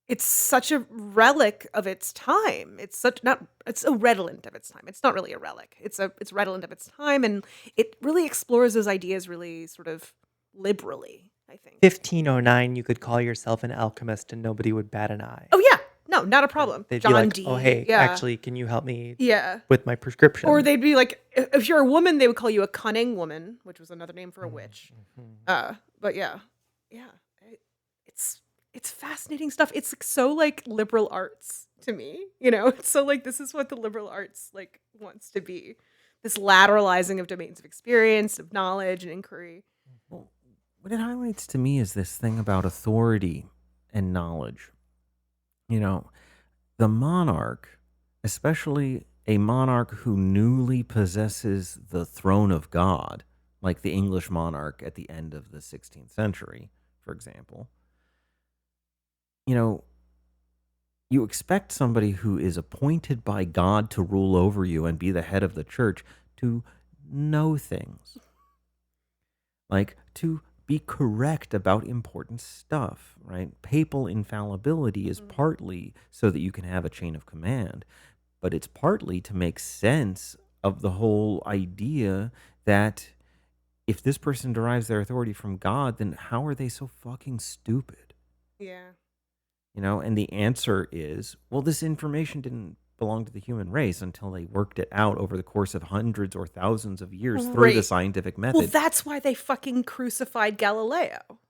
S1: it's such a relic of its time. It's such not it's a redolent of its time. It's not really a relic. It's redolent of its time, and it really explores those ideas really sort of liberally, I think.
S2: 1509, you could call yourself an alchemist and nobody would bat an eye.
S1: Oh yeah. No, not a
S2: Right?
S1: problem.
S2: They'd be
S1: John
S2: like, "Oh,
S1: Dee.
S2: hey,
S1: Yeah.
S2: actually, can you help me
S1: Yeah.
S2: with my
S1: Or
S2: prescription?"
S1: they'd be like, if you're a woman, they would call you a cunning woman, which was another name for a witch.
S2: Mhm.
S1: But yeah, yeah, it, it's it's fascinating stuff. It's like, so like liberal arts to me, you know. It's so like this is what the liberal arts like wants to be, this lateralizing of domains of experience, of knowledge and inquiry.
S3: Well, what it highlights to me is this thing about authority and knowledge. You know, the monarch, especially a monarch who newly possesses the throne of God, like the English monarch at the end of the 16th century, for example, you know, you expect somebody who is appointed by God to rule over you and be the head of the church to know things, like to be correct about important stuff, right? Papal infallibility is
S1: Mm.
S3: partly so that you can have a chain of command, but it's partly to make sense of the whole idea that if this person derives their authority from God, then how are they so fucking stupid?
S1: Yeah.
S3: And the answer is, well, this information didn't belong to the human race until they worked it out over the course of hundreds or thousands of years through the
S1: Right.
S3: scientific
S1: Well,
S3: method.
S1: that's why they fucking crucified Galileo.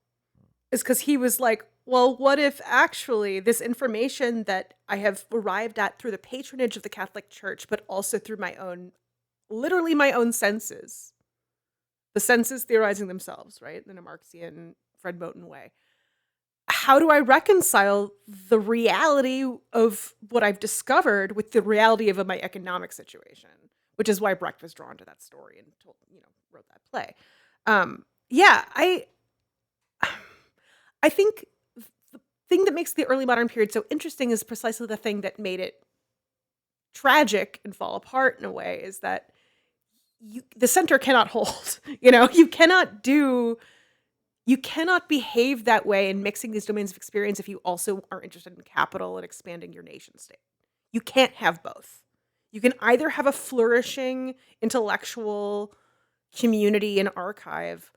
S1: Is because he was like, well, what if actually this information that I have arrived at through the patronage of the Catholic Church, but also through my own, literally my own senses, the senses theorizing themselves, right? In a Marxian Fred Moten way. How do I reconcile the reality of what I've discovered with the reality of my economic situation? Which is why Brecht was drawn to that story and wrote that play. Yeah, I think the thing that makes the early modern period so interesting is precisely the thing that made it tragic and fall apart in a way is that the center cannot hold. You cannot behave that way in mixing these domains of experience if you also are interested in capital and expanding your nation state. You can't have both. You can either have a flourishing intellectual community and archive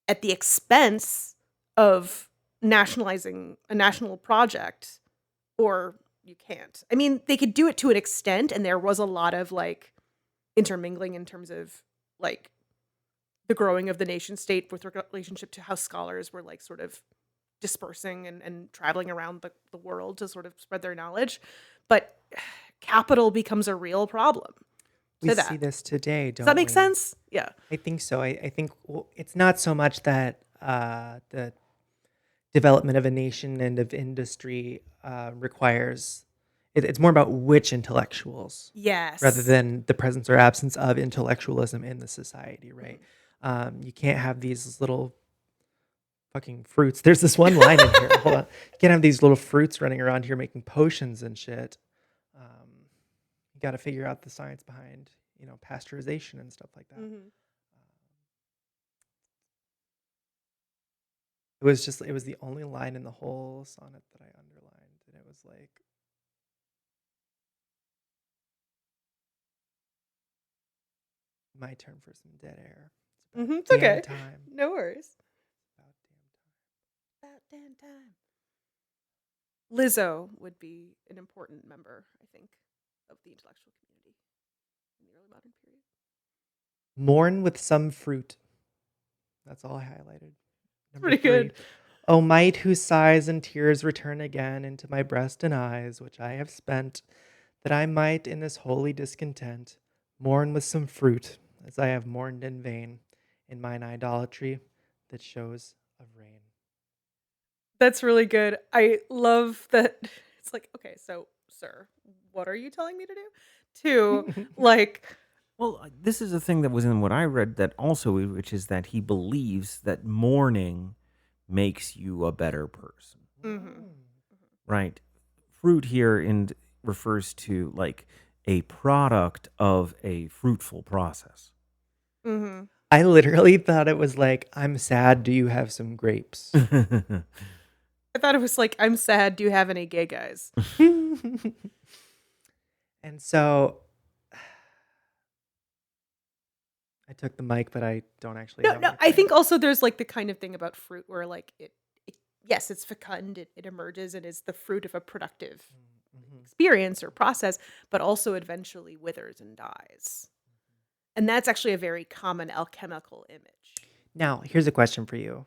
S1: at the expense of nationalizing a national project, or you can't. I mean, they could do it to an extent, and there was a lot of like intermingling in terms of like the growing of the nation state with relationship to how scholars were like sort of dispersing and traveling around the world to sort of spread their knowledge. But capital becomes a real problem
S2: We
S1: to
S2: see
S1: that.
S2: this today,
S1: Does that
S2: don't
S1: make
S2: we?
S1: sense? Yeah.
S2: I think so. I think it's not so much that the development of a nation and of industry requires, it's more about which intellectuals rather
S1: Yes.
S2: than the presence or absence of intellectualism in the society, right? You can't have these little fucking fruits. There's this one line in here. Hold on. You can't have these little fruits running around here making potions and shit. You got to figure out the science behind, pasteurization and stuff like that.
S1: Mhm.
S2: It was the only line in the whole sonnet that I underlined. And it was like, my turn for some dead air. It's about
S1: It's
S2: damn
S1: okay.
S2: time.
S1: No worries.
S2: About damn time.
S1: About damn time. Lizzo would be an important member, I think, of the intellectual community in the early modern period.
S2: Mourn with some fruit. That's all I highlighted. Number
S1: Pretty
S2: 3.
S1: good.
S2: O might whose sighs and tears return again into my breast and eyes, which I have spent, that I might in this holy discontent mourn with some fruit, as I have mourned in vain in mine idolatry that shows of rain.
S1: That's really good. I love that. It's like, okay, so, sir, what are you telling me to do? To, like,
S3: Well, this is a thing that was in what I read that also, which is that he believes that mourning makes you a better person,
S1: mhm.
S3: right? Fruit here refers to like a product of a fruitful process.
S1: Mhm.
S2: I literally thought it was like, I'm sad, do you have some grapes?
S1: I thought it was like, I'm sad. Do you have any gay guys?
S2: And so I took the mic, but I don't actually
S1: No,
S2: have
S1: no. I
S2: anything.
S1: think also there's like the kind of thing about fruit where like yes, it's fecund. It emerges and is the fruit of a productive experience or process, but also eventually withers and dies. And that's actually a very common alchemical image.
S2: Now, here's a question for you.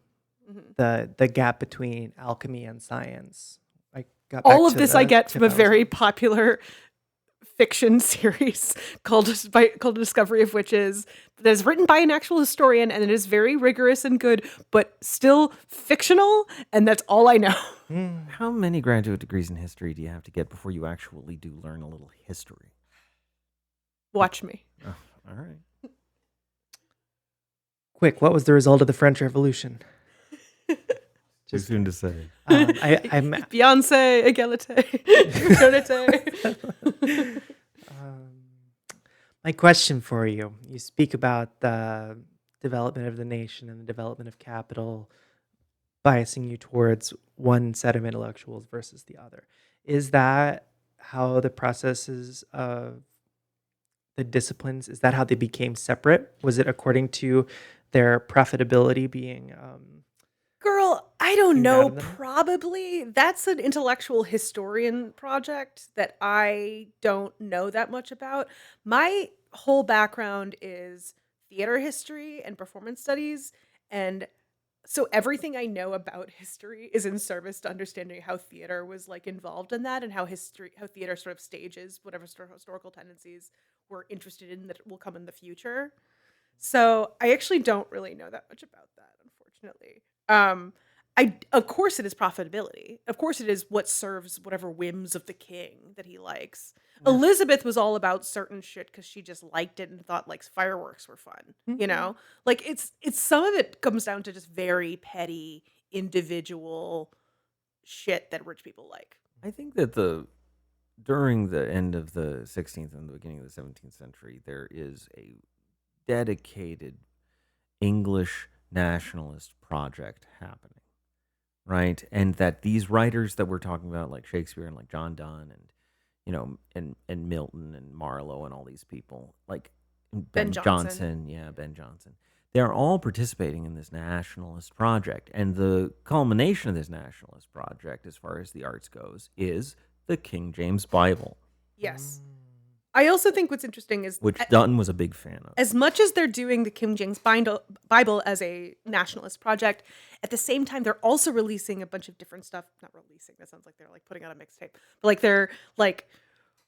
S1: Mhm.
S2: The gap between alchemy and science. I got back
S1: All of
S2: to
S1: this I
S2: the
S1: get from
S2: tip
S1: a
S2: I was
S1: very
S2: on.
S1: popular fiction series called called Discovery of Witches that is written by an actual historian, and it is very rigorous and good, but still fictional, and that's all I know.
S3: How many graduate degrees in history do you have to get before you actually do learn a little history?
S1: Watch me.
S3: Oh, all right.
S2: Quick, what was the result of the French Revolution?
S3: Too soon to say.
S2: I'm
S1: Beyonce, Egalite, Fraternite.
S2: my question for you. You speak about the development of the nation and the development of capital biasing you towards one set of intellectuals versus the other. Is that how the processes of the disciplines, is that how they became separate? Was it according to their profitability being
S1: Girl, I don't
S2: being out
S1: know.
S2: of them?
S1: Probably that's an intellectual historian project that I don't know that much about. My whole background is theater history and performance studies. And so everything I know about history is in service to understanding how theater was like involved in that and how theater sort of stages whatever historical tendencies we're interested in that will come in the future. So I actually don't really know that much about that, unfortunately. I of course it is profitability. Of course it is what serves whatever whims of the king that he likes.
S2: Yeah.
S1: Elizabeth was all about certain shit because she just liked it and thought like fireworks were fun. You know, like it's some of it comes down to just very petty individual shit that rich people like.
S3: I think that during the end of the 16th and the beginning of the 17th century, there is a dedicated English nationalist project happening, right? And that these writers that we're talking about, like Shakespeare and like John Donne and and Milton and Marlowe and all these people, like
S1: Ben Jonson.
S3: Ben Jonson, they're all participating in this nationalist project. And the culmination of this nationalist project, as far as the arts goes, is the King James Bible.
S1: Yes. I also think what's interesting is
S3: which Donne was a big fan of.
S1: as much as they're doing the King James Bible as a nationalist project, at the same time they're also releasing a bunch of different stuff. Not releasing, that sounds like they're like putting out a mixtape, but like they're like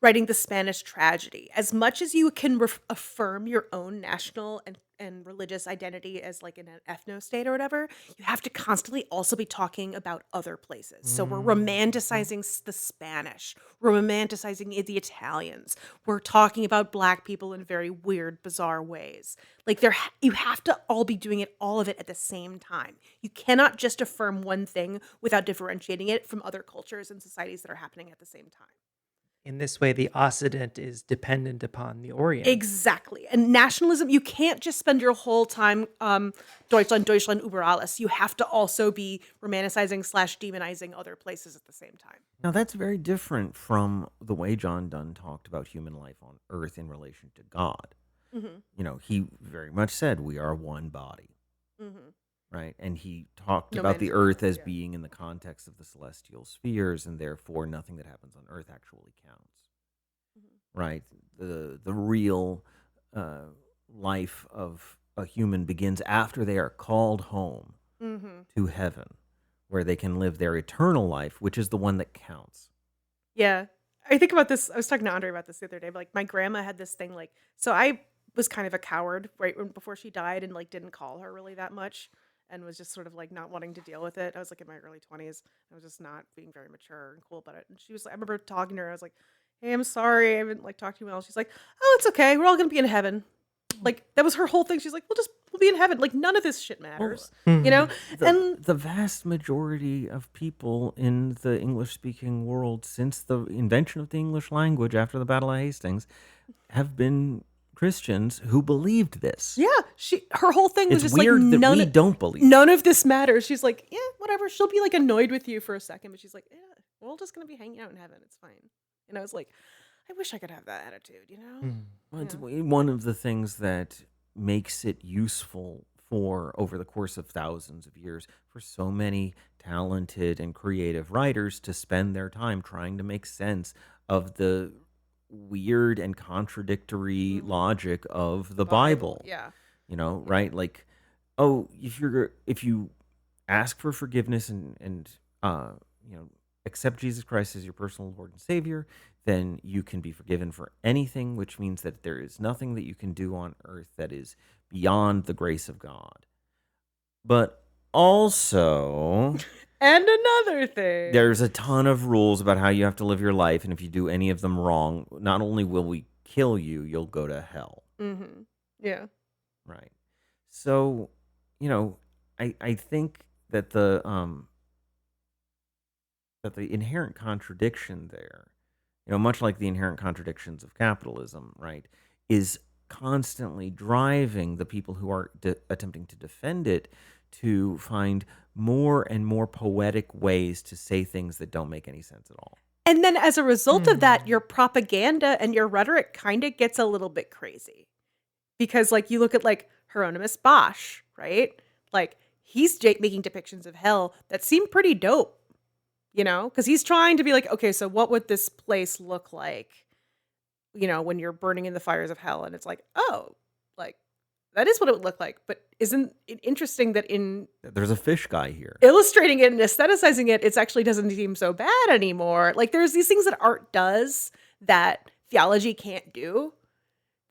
S1: writing the Spanish tragedy. As much as you can affirm your own national and religious identity as like in an ethno state or whatever, you have to constantly also be talking about other places. So we're romanticizing the Spanish, we're romanticizing the Italians, we're talking about Black people in very weird, bizarre ways. Like you have to all be doing all of it at the same time. You cannot just affirm one thing without differentiating it from other cultures and societies that are happening at the same time.
S2: In this way, the Occident is dependent upon the Orient.
S1: Exactly. And nationalism, you can't just spend your whole time Deutschland, Deutschland über alles. You have to also be romanticizing / demonizing other places at the same time.
S3: Now, that's very different from the way John Donne talked about human life on Earth in relation to God.
S1: Mm-hmm.
S3: He very much said we are one body,
S1: Mm-hmm.
S3: right? And he talked
S1: No
S3: about
S1: man
S3: the
S1: is
S3: Earth
S1: equal,
S3: as
S1: yeah.
S3: being in the context of the celestial spheres, and therefore nothing that happens on Earth actually counts, right? The real life of a human begins after they are called home
S1: Mm-hmm.
S3: to heaven, where they can live their eternal life, which is the one that counts.
S1: Yeah. I think about this. I was talking to Andre about this the other day. But like my grandma had this thing like, so I was kind of a coward before she died and like didn't call her really that much and was just sort of like not wanting to deal with it. I was like in my early 20s. I was just not being very mature and cool about it. And she was like, I remember talking to her. I was like, hey, I'm sorry. I haven't like talked to you well. She's like, oh, it's okay. We're all going to be in heaven. Like that was her whole thing. She's like, we'll be in heaven. Like none of this shit matters, you know? And
S3: The vast majority of people in the English-speaking world since the invention of the English language after the Battle of Hastings have been Christians who believed this.
S1: yeah, her whole thing was
S3: It's
S1: just
S3: weird
S1: like
S3: that we don't believe.
S1: none of this matters. She's like, yeah, whatever. She'll be like annoyed with you for a second, but she's like, yeah, we're all just gonna be hanging out in heaven. It's fine. And I was like, I wish I could have that attitude, you know?
S3: Well, it's
S1: Yeah.
S3: one of the things that makes it useful for over the course of thousands of years for so many talented and creative writers to spend their time trying to make sense of the weird and contradictory logic of the Bible.
S1: Yeah.
S3: Right? Like, oh, if you ask for forgiveness and accept Jesus Christ as your personal Lord and Savior, then you can be forgiven for anything, which means that there is nothing that you can do on earth that is beyond the grace of God. But also,
S1: And another thing.
S3: there's a ton of rules about how you have to live your life, and if you do any of them wrong, not only will we kill you, you'll go to hell.
S1: Mm-hmm. Yeah.
S3: Right. So, I think that the inherent contradiction there, much like the inherent contradictions of capitalism, right, is constantly driving the people who are attempting to defend it to find more and more poetic ways to say things that don't make any sense at all.
S1: And then as a result of that, your propaganda and your rhetoric kind of gets a little bit crazy. Because like you look at like Hieronymus Bosch, right? Like he's making depictions of hell that seem pretty dope, because he's trying to be like, okay, so what would this place look like, when you're burning in the fires of hell? And it's like, oh, like that is what it would look like. But isn't it interesting that in
S3: There's a fish guy here.
S1: illustrating it and aestheticizing it, it actually doesn't seem so bad anymore. Like there's these things that art does that theology can't do,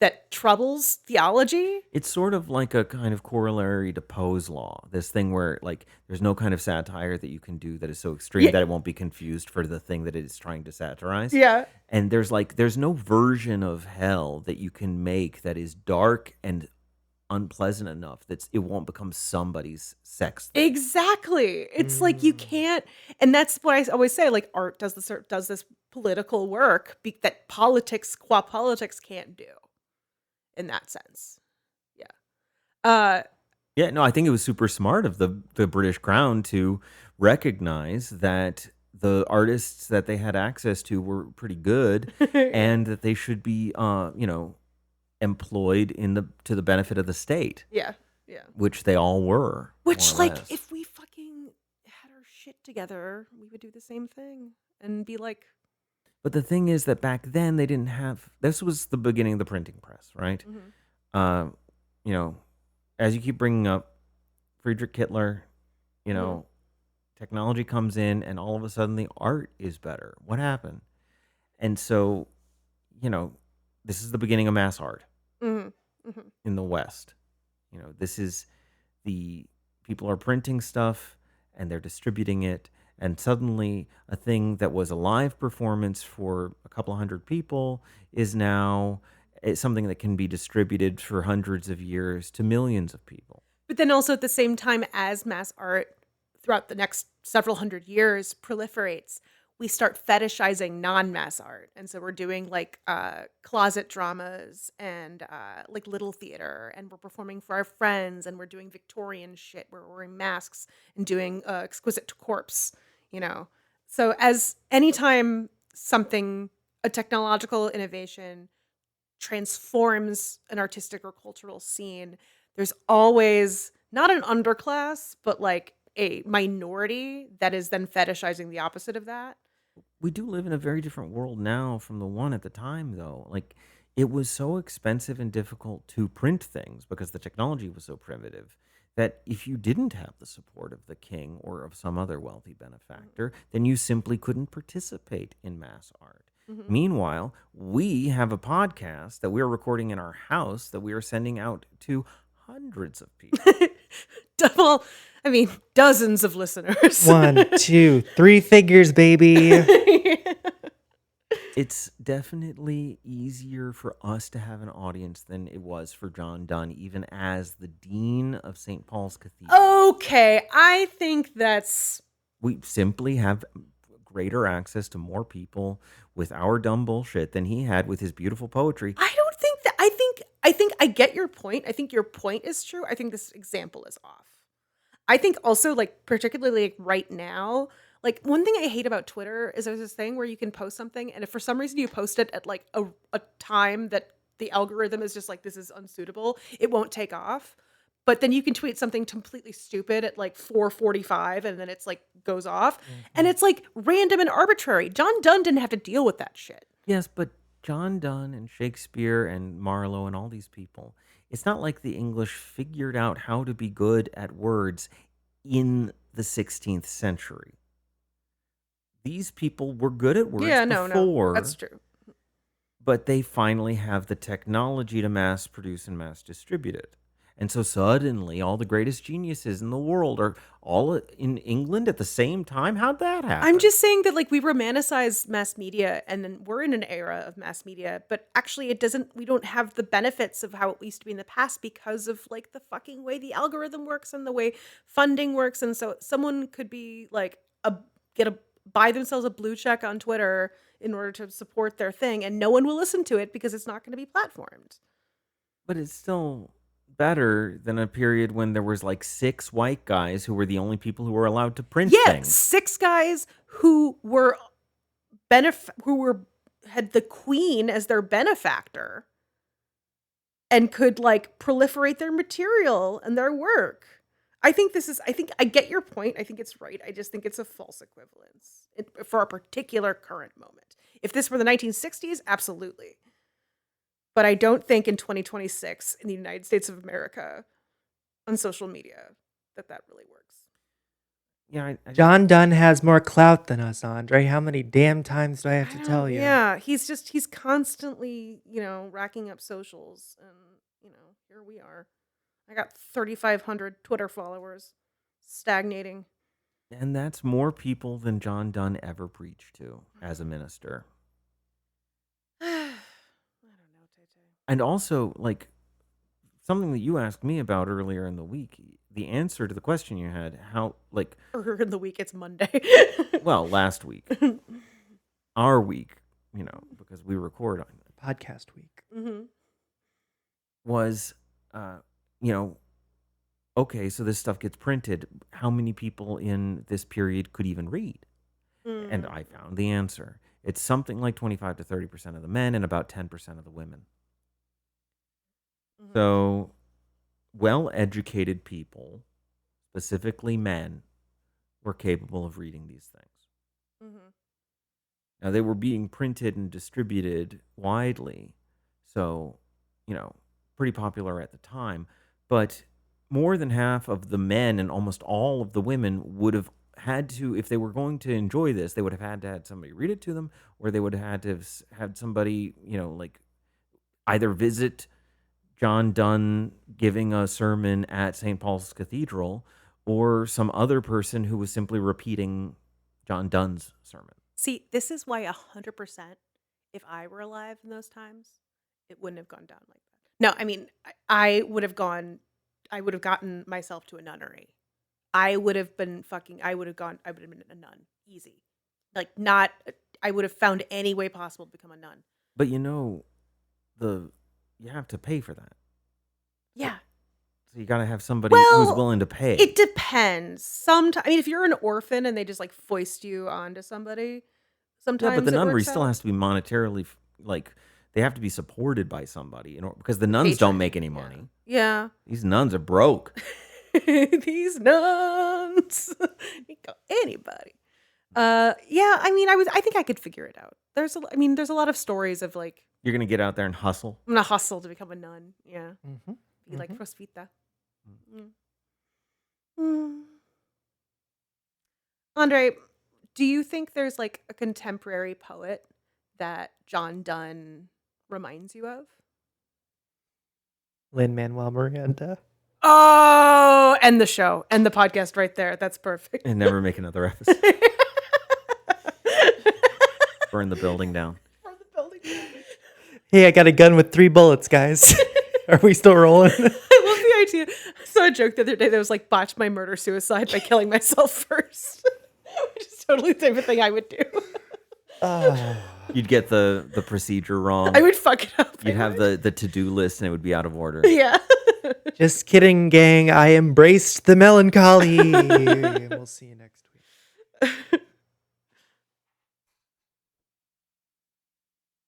S1: that troubles theology.
S3: It's sort of like a kind of corollary to Poe's law. This thing where like there's no kind of satire that you can do that is so extreme that it won't be confused for the thing that it is trying to satirize.
S1: Yeah.
S3: And there's no version of hell that you can make that is dark and unpleasant enough that it won't become somebody's sex thing.
S1: Exactly. It's like you can't, and that's what I always say. Like art does this political work that qua politics can't do. In that sense, yeah.
S3: Yeah, no, I think it was super smart of the British Crown to recognize that the artists that they had access to were pretty good, and that they should be, employed to the benefit of the state.
S1: Yeah.
S3: Which they all were.
S1: Which,
S3: more or
S1: like,
S3: less.
S1: if we fucking had our shit together, we would do the same thing and be like,
S3: But the thing is that back then they didn't have. This was the beginning of the printing press, right?
S1: Mhm.
S3: Uh, you know, as you keep bringing up Friedrich Hitler, you
S1: Mhm.
S3: know, technology comes in, and all of a sudden the art is better. What happened? And so, you know, this is the beginning of mass art
S1: Mhm. Mhm.
S3: in the West. This is the people are printing stuff and they're distributing it, and suddenly a thing that was a live performance for a couple of hundred people is now something that can be distributed for hundreds of years to millions of people.
S1: But then also at the same time as mass art throughout the next several hundred years proliferates, we start fetishizing non-mass art. And so we're doing like closet dramas and like little theater, and we're performing for our friends, and we're doing Victorian shit where we're wearing masks and doing exquisite corpse, you know. So as anytime something, a technological innovation transforms an artistic or cultural scene, there's always not an underclass, but like a minority that is then fetishizing the opposite of that.
S3: We do live in a very different world now from the one at the time, though. Like, it was so expensive and difficult to print things because the technology was so primitive that if you didn't have the support of the king or of some other wealthy benefactor, then you simply couldn't participate in mass art.
S1: Mhm.
S3: Meanwhile, we have a podcast that we're recording in our house that we are sending out to hundreds of people.
S1: Well, I mean, dozens of listeners.
S2: 1, 2, 3 figures, baby.
S3: It's definitely easier for us to have an audience than it was for John Donne, even as the dean of St. Paul's Cathedral.
S1: Okay, I think that's
S3: We simply have greater access to more people with our dumb bullshit than he had with his beautiful poetry.
S1: I don't think that I think I get your point. I think your point is true. I think this example is off. I think also, like, particularly like right now, like one thing I hate about Twitter is there's this thing where you can post something, and if for some reason you post it at like a time that the algorithm is just like, this is unsuitable, it won't take off. But then you can tweet something completely stupid at like 4:45, and then it's like goes off. And it's like random and arbitrary. John Donne didn't have to deal with that shit.
S3: Yes, but John Donne and Shakespeare and Marlowe and all these people, it's not like the English figured out how to be good at words in the 16th century. These people were good at words
S1: Yeah, no, that's
S3: before,
S1: true.
S3: but they finally have the technology to mass produce and mass distribute it. And so suddenly all the greatest geniuses in the world are all in England at the same time. How'd that happen?
S1: I'm just saying that like we romanticize mass media, and then we're in an era of mass media, but actually we don't have the benefits of how it used to be in the past because of like the fucking way the algorithm works and the way funding works. And so someone could be like get a buy themselves a blue check on Twitter in order to support their thing, and no one will listen to it because it's not going to be platformed.
S3: But it's still better than a period when there was like 6 white guys who were the only people who were allowed to print
S1: Yeah,
S3: things.
S1: 6 guys who were had the queen as their benefactor and could like proliferate their material and their work. I think I get your point. I think it's right. I just think it's a false equivalence for a particular current moment. If this were the 1960s, absolutely. But I don't think in 2026 in the United States of America on social media that really works.
S3: Yeah,
S2: John Donne has more clout than us, Andre. How many damn times do I have to
S1: I
S2: tell
S1: don't
S2: you?
S1: Yeah, he's constantly, racking up socials, and, here we are. I got 3,500 Twitter followers, stagnating.
S3: and that's more people than John Donne ever preached to as a minister.
S1: I don't know, Tay.
S3: And also, like, something that you asked me about earlier in the week, the answer to the question you had, how, like,
S1: Earlier in the week, it's Monday.
S3: well, last week, our week, because we record on it,
S2: Podcast week.
S1: Mhm.
S3: was, you know, okay, so this stuff gets printed. How many people in this period could even read? And I found the answer. It's something like 25 to 30% of the men and about 10% of the women.
S1: Mhm.
S3: So, well-educated people, specifically men, were capable of reading these things.
S1: Mhm.
S3: Now, they were being printed and distributed widely, so, pretty popular at the time. But more than half of the men and almost all of the women would have had to, if they were going to enjoy this, they would have had to had somebody read it to them, or they would have had to have had somebody, like either visit John Donne giving a sermon at St. Paul's Cathedral, or some other person who was simply repeating John Donne's sermon.
S1: See, this is why 100%, if I were alive in those times, it wouldn't have gone down like that. No, I mean, I would have gotten myself to a nunnery. I would have been a nun. Easy. Like, I would have found any way possible to become a nun.
S3: But you have to pay for that.
S1: Yeah.
S3: So you got to have somebody who's
S1: Well,
S3: willing to pay.
S1: It depends. Sometimes, I mean, if you're an orphan and they just like foist you onto somebody, sometimes
S3: Yeah, but the
S1: it
S3: nunnery
S1: works
S3: still
S1: out.
S3: has to be monetarily, they have to be supported by somebody, because the nuns don't make any money.
S1: Yeah.
S3: These nuns are broke.
S1: These nuns. You can go anybody. Yeah, I mean, I think I could figure it out. There's a lot of stories of like,
S3: You're gonna get out there and hustle.
S1: I'm gonna hustle to become a nun. Yeah.
S2: Mhm.
S1: Be like
S2: Mhm.
S1: Roswitha. Mm. Andre, do you think there's like a contemporary poet that John Donne reminds you of?
S2: Lin-Manuel Miranda.
S1: Oh, end the show. End the podcast right there. That's perfect.
S3: And never make another episode. Burn the building down.
S1: Burn the building down.
S2: Hey, I got a gun with 3 bullets, guys. Are we still rolling?
S1: I love the idea. I saw a joke the other day that was like, botch my murder suicide by killing myself first. Which is totally the type of thing I would do.
S3: You'd get the procedure wrong.
S1: I would fuck it up.
S3: You'd have the to-do list and it would be out of order.
S1: Yeah.
S2: Just kidding, gang. I embraced the melancholy. And we'll see you next week.